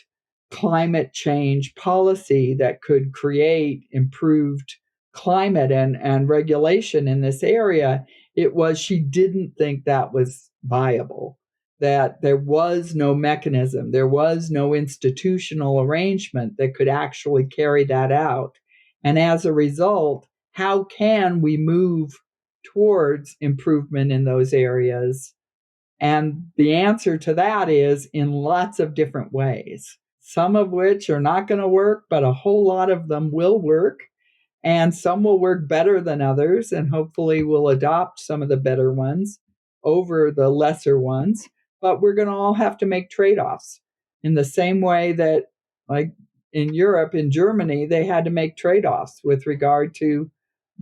climate change policy that could create improved climate and regulation in this area. It was she didn't think that was viable, that there was no mechanism, there was no institutional arrangement that could actually carry that out. And as a result, how can we move towards improvement in those areas? And the answer to that is in lots of different ways, some of which are not going to work, but a whole lot of them will work. And some will work better than others, and hopefully we'll adopt some of the better ones over the lesser ones. But we're going to all have to make trade-offs in the same way that, like in Europe, in Germany, they had to make trade-offs with regard to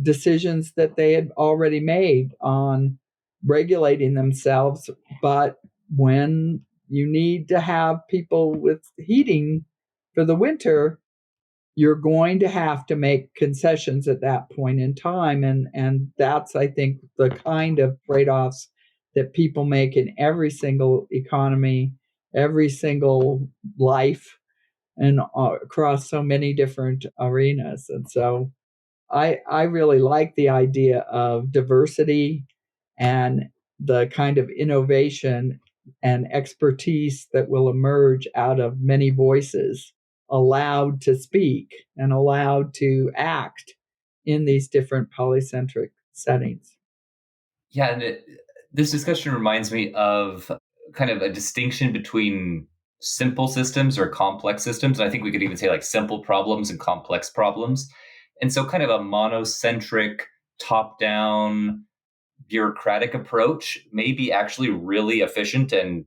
decisions that they had already made on regulating themselves. But when you need to have people with heating for the winter, you're going to have to make concessions at that point in time. And that's, I think, the kind of trade-offs that people make in every single economy, every single life, and across so many different arenas. And so I really like the idea of diversity and the kind of innovation and expertise that will emerge out of many voices allowed to speak and allowed to act in these different polycentric settings. Yeah, and this discussion reminds me of kind of a distinction between simple systems or complex systems. And I think we could even say like simple problems and complex problems. And so kind of a monocentric, top-down, bureaucratic approach may be actually really efficient and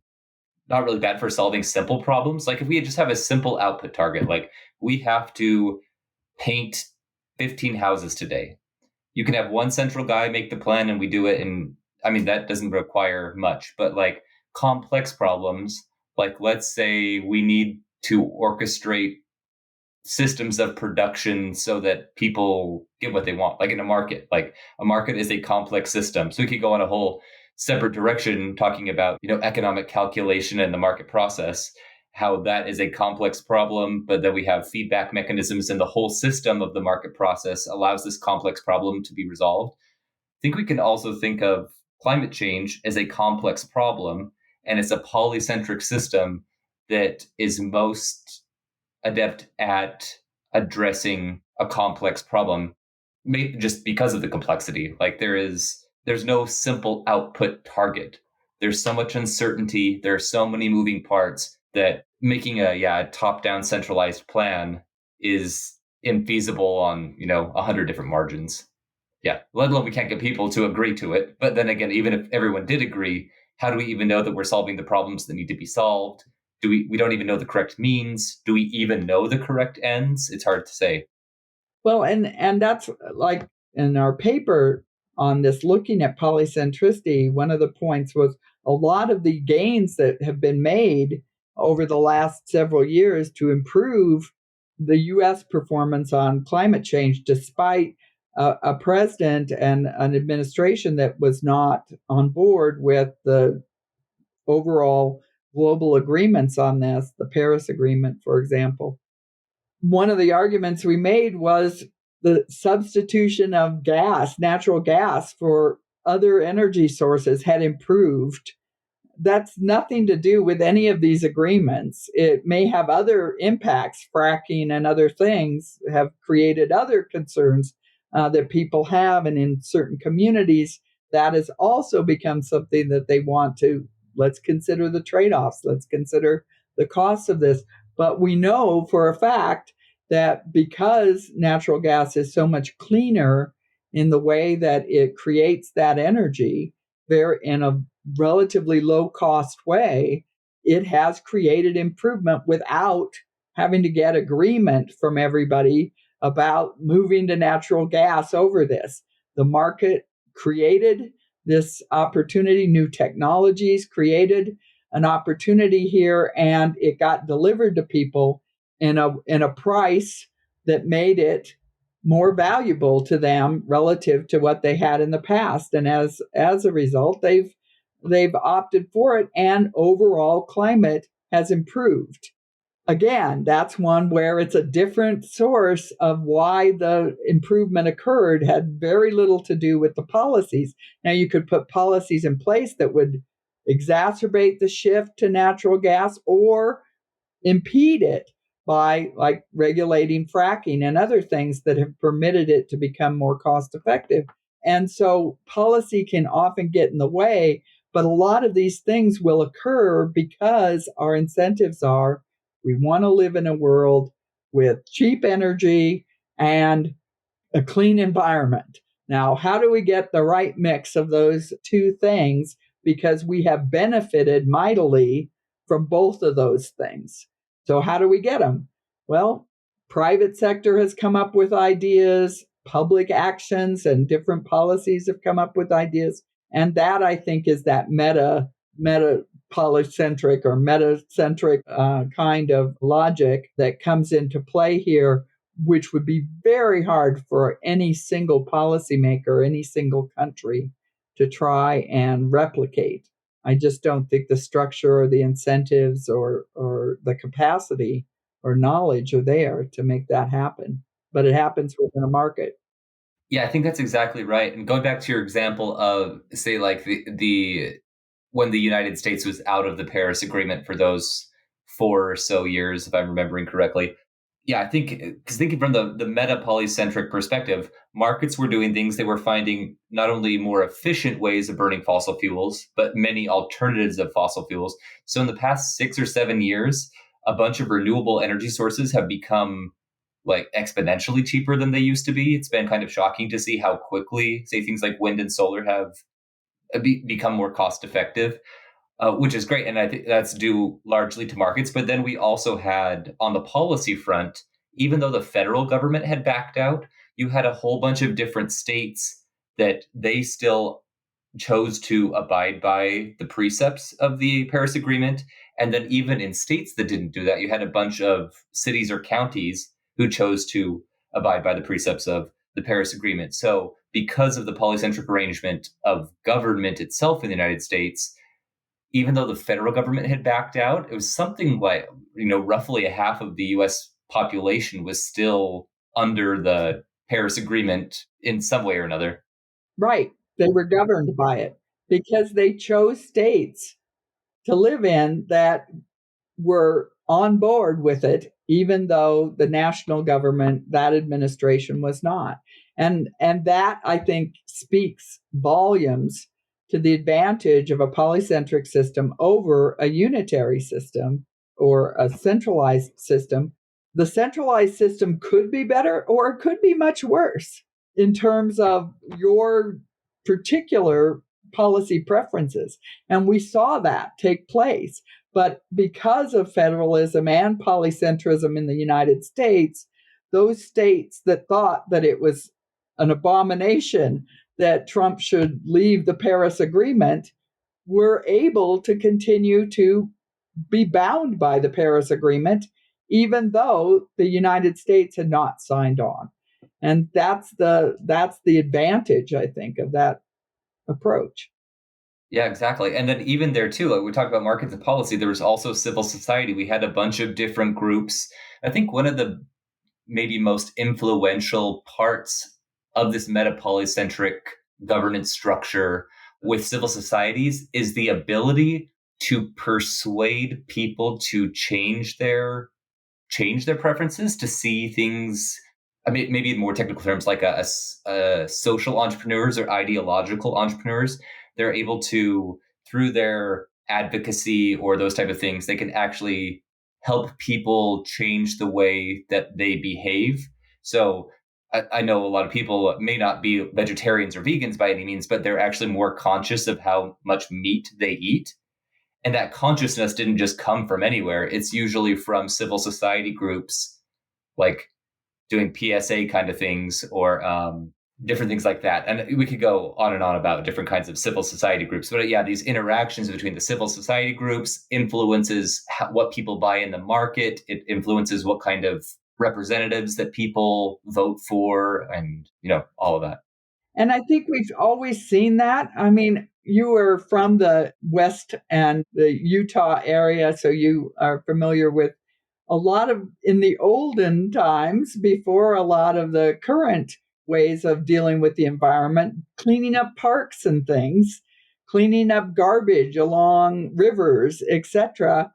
not really bad for solving simple problems. Like if we just have a simple output target, like we have to paint 15 houses today. You can have one central guy make the plan and we do it. And I mean, that doesn't require much, but like complex problems, like let's say we need to orchestrate systems of production so that people get what they want, like in a market. Like a market is a complex system. So we could go on a whole separate direction talking about, economic calculation and the market process, how that is a complex problem, but then we have feedback mechanisms and the whole system of the market process allows this complex problem to be resolved. I think we can also think of climate change as a complex problem, and it's a polycentric system that is most adept at addressing a complex problem, just because of the complexity. Like there's no simple output target. There's so much uncertainty. There are so many moving parts that making a top-down centralized plan is infeasible on 100 different margins. Yeah, let alone we can't get people to agree to it. But then again, even if everyone did agree, how do we even know that we're solving the problems that need to be solved? We don't even know the correct means? Do we even know the correct ends? It's hard to say. Well, and that's like in our paper on this, looking at polycentricity, one of the points was a lot of the gains that have been made over the last several years to improve the U.S. performance on climate change, despite a president and an administration that was not on board with the overall global agreements on this, the Paris Agreement, for example. One of the arguments we made was the substitution of gas, natural gas, for other energy sources had improved. That's nothing to do with any of these agreements. It may have other impacts. Fracking and other things have created other concerns that people have. And in certain communities, that has also become something that they want to, let's consider the trade-offs. Let's consider the costs of this. But we know for a fact that because natural gas is so much cleaner in the way that it creates that energy, there in a relatively low cost way, it has created improvement without having to get agreement from everybody about moving to natural gas over this. The market created this opportunity, new technologies created an opportunity here, and it got delivered to people in a price that made it more valuable to them relative to what they had in the past. And as a result, they've opted for it, and overall climate has improved. Again, that's one where it's a different source of why the improvement occurred, had very little to do with the policies. Now, you could put policies in place that would exacerbate the shift to natural gas or impede it by like regulating fracking and other things that have permitted it to become more cost effective. And so policy can often get in the way, but a lot of these things will occur because our incentives are, we want to live in a world with cheap energy and a clean environment. Now, how do we get the right mix of those two things? Because we have benefited mightily from both of those things. So how do we get them? Well, private sector has come up with ideas, public actions and different policies have come up with ideas. And that, I think, is that meta polycentric or metacentric kind of logic that comes into play here, which would be very hard for any single policymaker, any single country to try and replicate. I just don't think the structure or the incentives or the capacity or knowledge are there to make that happen. But it happens within a market. Yeah, I think that's exactly right. And going back to your example of, say, like the when the United States was out of the Paris Agreement for those 4 or so years, if I'm remembering correctly, Yeah, I think, because thinking from the meta polycentric perspective, markets were doing things. They were finding not only more efficient ways of burning fossil fuels, but many alternatives of fossil fuels. So in the past 6 or 7 years, a bunch of renewable energy sources have become like exponentially cheaper than they used to be. It's been kind of shocking to see how quickly, say, things like wind and solar have become more cost effective, which is great. And I think that's due largely to markets. But then we also had, on the policy front, even though the federal government had backed out, you had a whole bunch of different states that they still chose to abide by the precepts of the Paris Agreement. And then even in states that didn't do that, you had a bunch of cities or counties who chose to abide by the precepts of the Paris Agreement. So because of the polycentric arrangement of government itself in the United States, even though the federal government had backed out, it was something like, roughly a half of the US population was still under the Paris Agreement in some way or another. Right. They were governed by it because they chose states to live in that were on board with it, even though the national government, that administration was not. And that, I think, speaks volumes to the advantage of a polycentric system over a unitary system or a centralized system. The centralized system could be better or it could be much worse in terms of your particular policy preferences. And we saw that take place. But because of federalism and polycentrism in the United States, those states that thought that it was an abomination that Trump should leave the Paris Agreement were able to continue to be bound by the Paris Agreement, even though the United States had not signed on. And that's the advantage, I think, of that approach. Yeah, exactly. And then even there too, like we talked about markets and policy, there was also civil society. We had a bunch of different groups. I think one of the maybe most influential parts of this meta polycentric governance structure with civil societies is the ability to persuade people to change their preferences, to see things. I mean, maybe in more technical terms, like a social entrepreneurs or ideological entrepreneurs, they're able to, through their advocacy or those type of things, they can actually help people change the way that they behave. So I know a lot of people may not be vegetarians or vegans by any means, but they're actually more conscious of how much meat they eat. And that consciousness didn't just come from anywhere. It's usually from civil society groups like doing PSA kind of things or different things like that. And we could go on and on about different kinds of civil society groups. But yeah, these interactions between the civil society groups influences what people buy in the market. It influences what kind of representatives that people vote for and, all of that. And I think we've always seen that. I mean, you were from the West and the Utah area, so you are familiar with a lot of, in the olden times, before a lot of the current ways of dealing with the environment, cleaning up parks and things, cleaning up garbage along rivers, etc.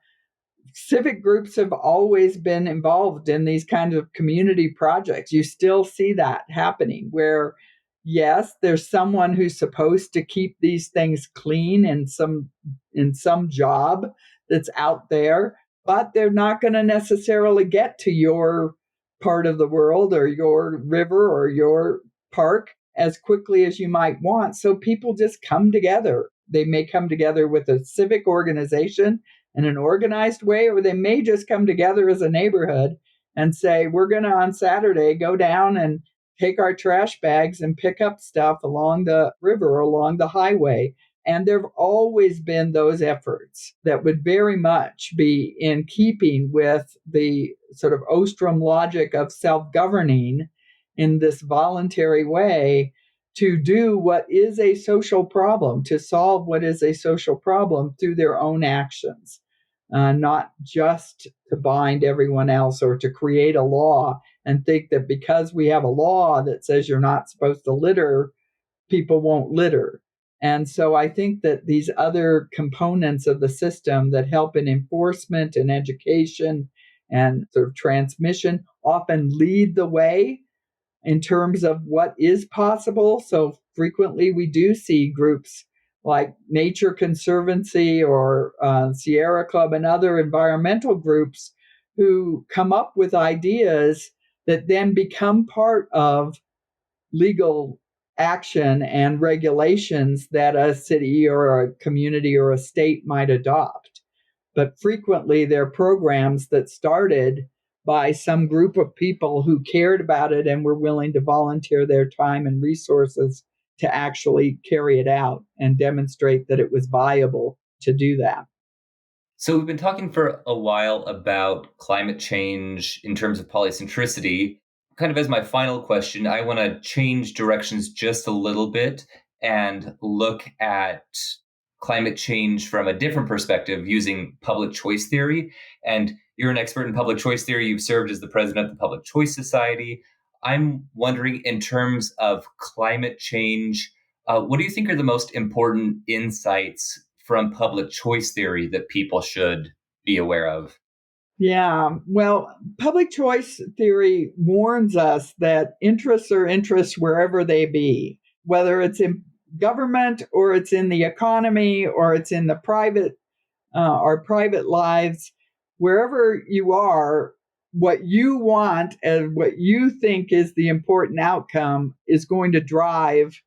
Civic groups have always been involved in these kinds of community projects. You still see that happening where, yes, there's someone who's supposed to keep these things clean in some job that's out there, but they're not going to necessarily get to your part of the world or your river or your park as quickly as you might want. So people just come together. They may come together with a civic organization in an organized way, or they may just come together as a neighborhood and say, we're going to on Saturday go down and take our trash bags and pick up stuff along the river or along the highway. And there have always been those efforts that would very much be in keeping with the sort of Ostrom logic of self-governing in this voluntary way to do what is a social problem, to solve what is a social problem through their own actions, not just to bind everyone else or to create a law and think that because we have a law that says you're not supposed to litter, people won't litter. And so I think that these other components of the system that help in enforcement and education and sort of transmission, often lead the way in terms of what is possible. So frequently we do see groups like Nature Conservancy or Sierra Club and other environmental groups who come up with ideas that then become part of legal action and regulations that a city or a community or a state might adopt. But frequently they're programs that started by some group of people who cared about it and were willing to volunteer their time and resources to actually carry it out and demonstrate that it was viable to do that. So we've been talking for a while about climate change in terms of polycentricity. Kind of as my final question, I want to change directions just a little bit and look at climate change from a different perspective using public choice theory. And you're an expert in public choice theory. You've served as the president of the Public Choice Society. I'm wondering, in terms of climate change, what do you think are the most important insights from public choice theory that people should be aware of? Yeah, well, public choice theory warns us that interests are interests wherever they be, whether it's in government or it's in the economy or it's in the private our private lives, wherever you are, what you want and what you think is the important outcome is going to drive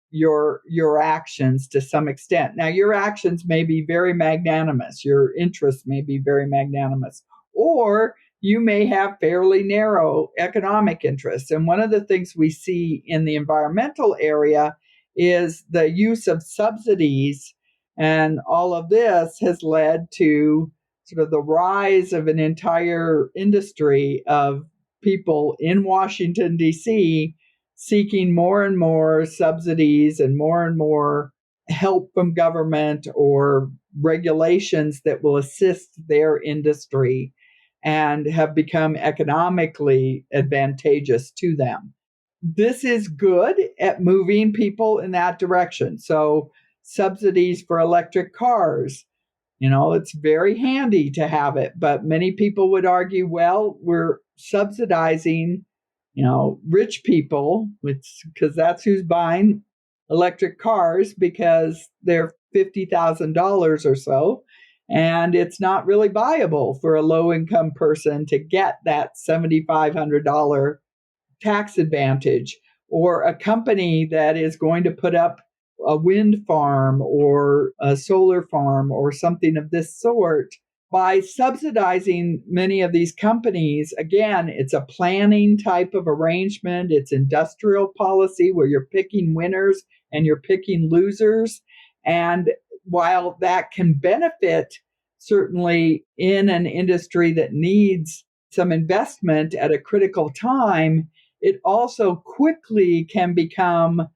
your actions to some extent. Now, your actions may be very magnanimous, your interests may be very magnanimous, or you may have fairly narrow economic interests. And one of the things we see in the environmental area is the use of subsidies, and all of this has led to sort of the rise of an entire industry of people in Washington, D.C., seeking more and more subsidies and more help from government or regulations that will assist their industry and have become economically advantageous to them. This is good at moving people in that direction. So, subsidies for electric cars, it's very handy to have it, but many people would argue, well, we're subsidizing rich people, because that's who's buying electric cars because they're $50,000 or so. And it's not really viable for a low income person to get that $7,500 tax advantage, or a company that is going to put up a wind farm or a solar farm or something of this sort. By subsidizing many of these companies, again, it's a planning type of arrangement. It's industrial policy where you're picking winners and you're picking losers. And while that can benefit certainly in an industry that needs some investment at a critical time, it also quickly can become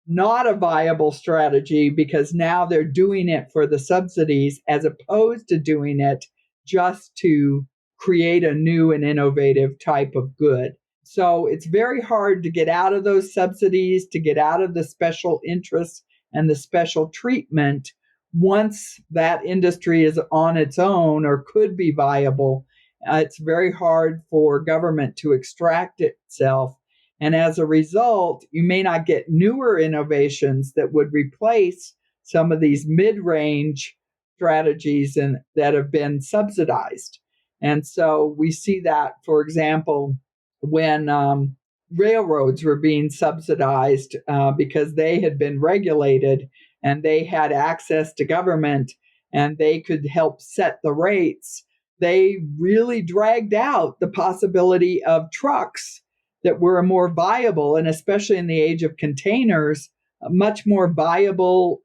not a viable strategy because now they're doing it for the subsidies as opposed to doing it just to create a new and innovative type of good. So it's very hard to get out of those subsidies, to get out of the special interests and the special treatment once that industry is on its own or could be viable. It's very hard for government to extract itself. And as a result, you may not get newer innovations that would replace some of these mid-range strategies that have been subsidized. And so we see that, for example, when railroads were being subsidized because they had been regulated and they had access to government and they could help set the rates, they really dragged out the possibility of trucks that were a more viable, and especially in the age of containers, a much more viable,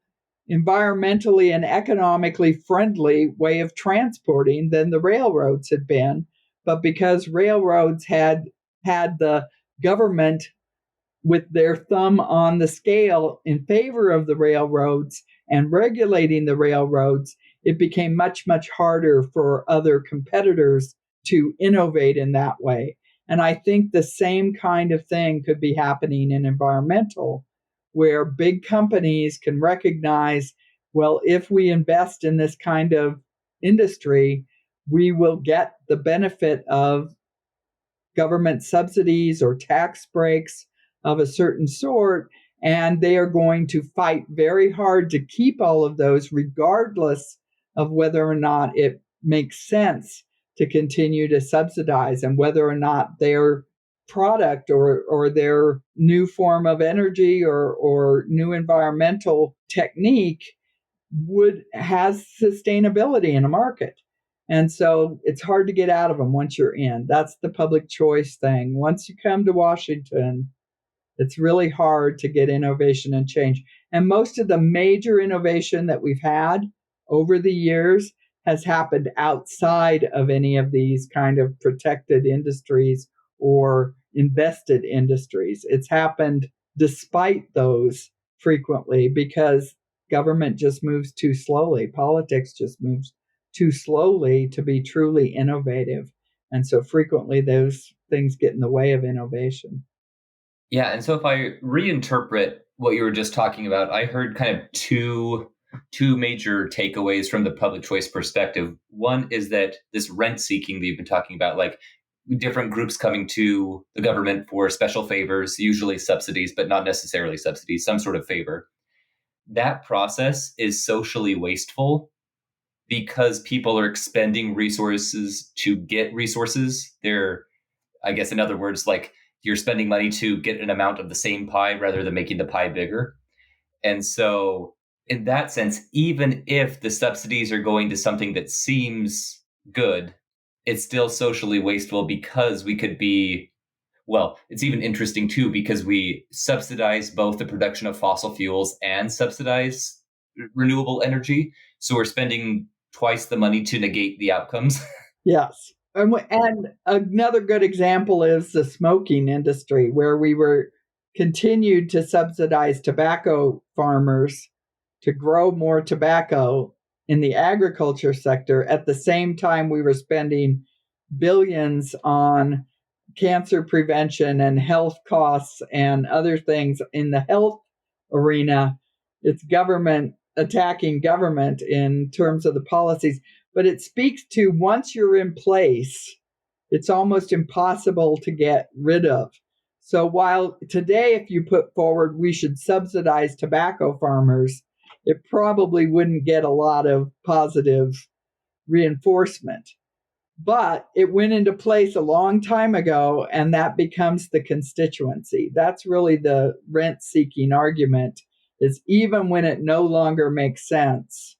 environmentally and economically friendly way of transporting than the railroads had been. But because railroads had the government with their thumb on the scale in favor of the railroads and regulating the railroads, it became much, much harder for other competitors to innovate in that way. And I think the same kind of thing could be happening in environmental, where big companies can recognize, well, if we invest in this kind of industry, we will get the benefit of government subsidies or tax breaks of a certain sort. And they are going to fight very hard to keep all of those, regardless of whether or not it makes sense to continue to subsidize and whether or not their product or their new form of energy or new environmental technique has sustainability in a market. And so it's hard to get out of them once you're in. That's the public choice thing. Once you come to Washington, it's really hard to get innovation and change. And most of the major innovation that we've had over the years has happened outside of any of these kind of protected industries or invested industries. It's happened despite those frequently because government just moves too slowly. Politics just moves too slowly to be truly innovative. And so frequently those things get in the way of innovation. Yeah, and so if I reinterpret what you were just talking about, I heard kind of two major takeaways from the public choice perspective. One is that this rent seeking that you've been talking about, like different groups coming to the government for special favors, usually subsidies, but not necessarily subsidies, some sort of favor. That process is socially wasteful because people are expending resources to get resources. They're, I guess, in other words, like you're spending money to get an amount of the same pie rather than making the pie bigger. And so in that sense, even if the subsidies are going to something that seems good, it's still socially wasteful because we could be, well, it's even interesting too, because we subsidize both the production of fossil fuels and subsidize renewable energy. So we're spending twice the money to negate the outcomes. Yes. And another good example is the smoking industry, where we were continued to subsidize tobacco farmers to grow more tobacco in the agriculture sector. At the same time, we were spending billions on cancer prevention and health costs and other things in the health arena. It's government attacking government in terms of the policies. But it speaks to once you're in place, it's almost impossible to get rid of. So while today, if you put forward, we should subsidize tobacco farmers, it probably wouldn't get a lot of positive reinforcement. But it went into place a long time ago, and that becomes the constituency. That's really the rent-seeking argument, is even when it no longer makes sense,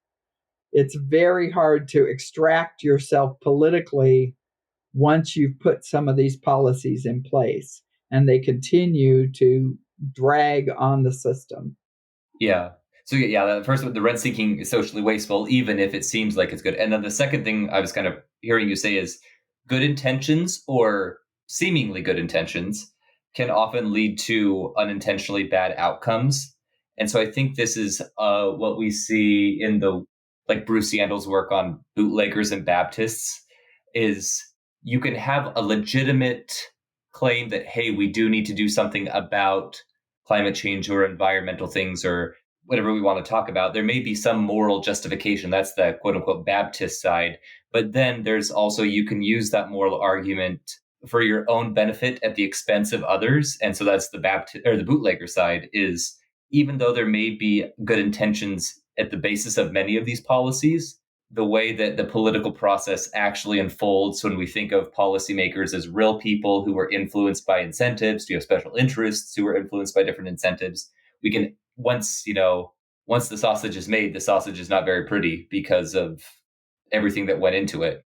it's very hard to extract yourself politically once you've put some of these policies in place, and they continue to drag on the system. Yeah. So yeah, the first one, the rent seeking is socially wasteful, even if it seems like it's good. And then the second thing I was kind of hearing you say is good intentions or seemingly good intentions can often lead to unintentionally bad outcomes. And so I think this is what we see in the, like Bruce Yandel's work on bootleggers and Baptists, is you can have a legitimate claim that, hey, we do need to do something about climate change or environmental things or whatever we want to talk about. There may be some moral justification. That's the quote unquote Baptist side. But then there's also, you can use that moral argument for your own benefit at the expense of others. And so that's the Baptist or the bootlegger side, is even though there may be good intentions at the basis of many of these policies, the way that the political process actually unfolds when we think of policymakers as real people who are influenced by incentives, who have special interests, who are influenced by different incentives, we can, once the sausage is made, the sausage is not very pretty because of everything that went into it.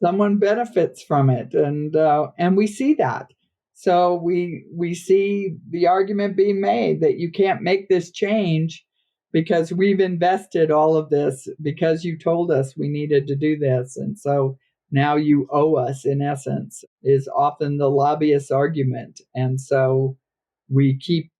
Someone benefits from it, and we see that. So we see the argument being made that you can't make this change because we've invested all of this, because you told us we needed to do this, and so now you owe us, in essence, is often the lobbyist argument. And so we keep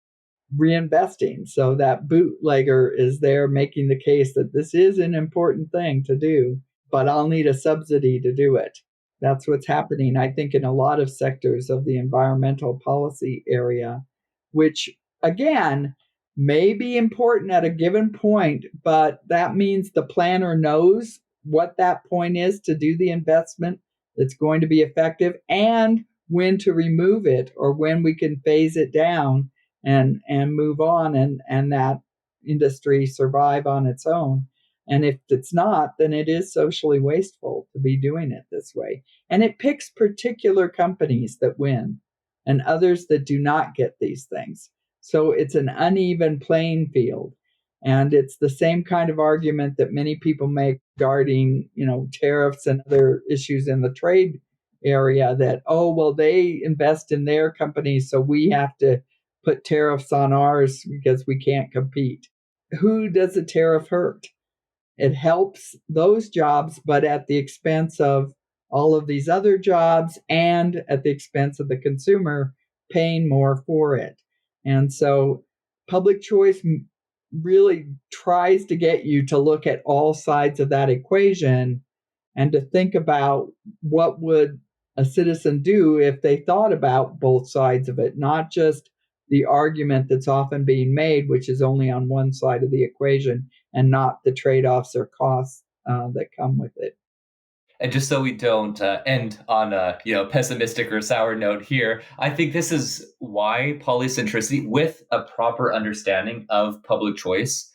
reinvesting. So that bootlegger is there making the case that this is an important thing to do, but I'll need a subsidy to do it. That's what's happening, I think, in a lot of sectors of the environmental policy area, which, again, may be important at a given point, but that means the planner knows what that point is to do the investment that's going to be effective and when to remove it or when we can phase it down and move on and that industry survive on its own. And if it's not, then it is socially wasteful to be doing it this way. And it picks particular companies that win and others that do not get these things. So it's an uneven playing field. And it's the same kind of argument that many people make regarding, tariffs and other issues in the trade area that, oh, well, they invest in their companies, so we have to put tariffs on ours because we can't compete. Who does the tariff hurt? It helps those jobs, but at the expense of all of these other jobs and at the expense of the consumer paying more for it. And so public choice really tries to get you to look at all sides of that equation and to think about what would a citizen do if they thought about both sides of it, not just the argument that's often being made, which is only on one side of the equation and not the trade-offs or costs that come with it. And just so we don't end on a pessimistic or sour note here, I think this is why polycentricity, with a proper understanding of public choice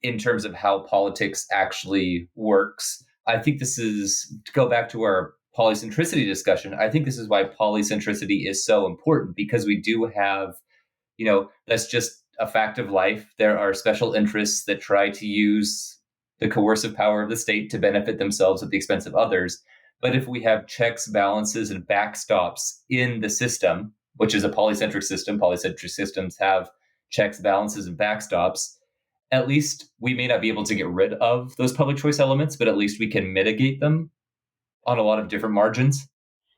in terms of how politics actually works, I think this is, to go back to our polycentricity discussion, I think this is why polycentricity is so important, because we do have, that's just a fact of life. There are special interests that try to use the coercive power of the state to benefit themselves at the expense of others. But if we have checks, balances, and backstops in the system, which is a polycentric systems have checks, balances, and backstops, at least we may not be able to get rid of those public choice elements, but at least we can mitigate them on a lot of different margins.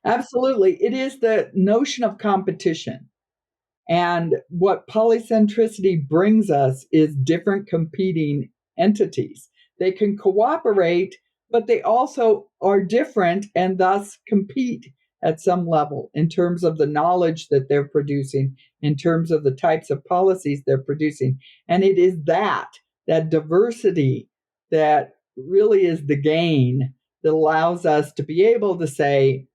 Absolutely. It is the notion of competition. And what polycentricity brings us is different competing entities. They can cooperate, but they also are different and thus compete at some level in terms of the knowledge that they're producing, in terms of the types of policies they're producing. And it is that diversity that really is the gain that allows us to be able to say,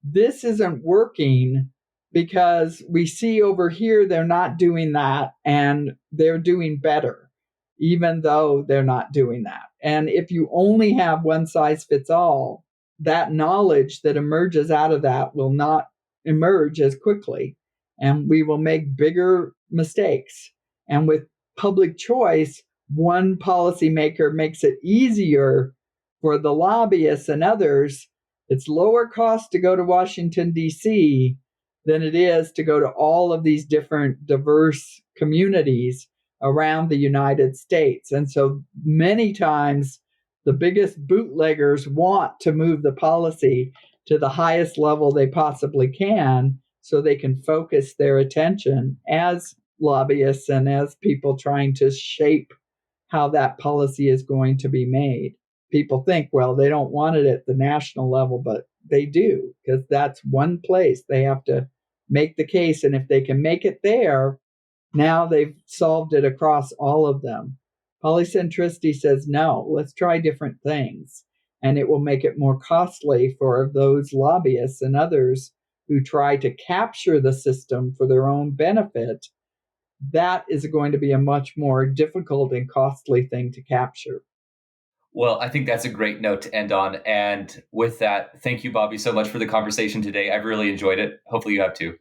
this isn't working because we see over here they're not doing that and they're doing better, even though they're not doing that. And if you only have one size fits all, that knowledge that emerges out of that will not emerge as quickly, and we will make bigger mistakes. And with public choice, one policymaker makes it easier for the lobbyists and others. It's lower cost to go to Washington, D.C. than it is to go to all of these different diverse communities around the United States. And so many times the biggest bootleggers want to move the policy to the highest level they possibly can so they can focus their attention as lobbyists and as people trying to shape how that policy is going to be made. People think, well, they don't want it at the national level, but they do, because that's one place they have to make the case. And if they can make it there, now they've solved it across all of them. Polycentricity says, no, let's try different things. And it will make it more costly for those lobbyists and others who try to capture the system for their own benefit. That is going to be a much more difficult and costly thing to capture. Well, I think that's a great note to end on. And with that, thank you, Bobbi, so much for the conversation today. I've really enjoyed it. Hopefully you have too.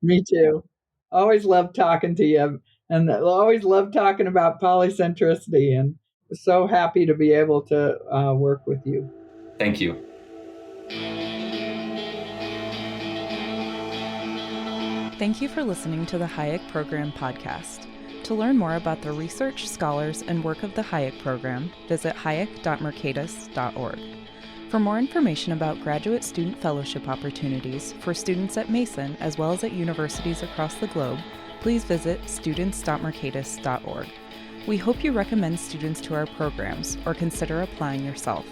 Me too. Always love talking to you, and always love talking about polycentricity, and so happy to be able to work with you. Thank you. Thank you for listening to the Hayek Program podcast. To learn more about the research, scholars, and work of the Hayek Program, visit hayek.mercatus.org. For more information about graduate student fellowship opportunities for students at Mason as well as at universities across the globe, please visit students.mercatus.org. We hope you recommend students to our programs or consider applying yourself.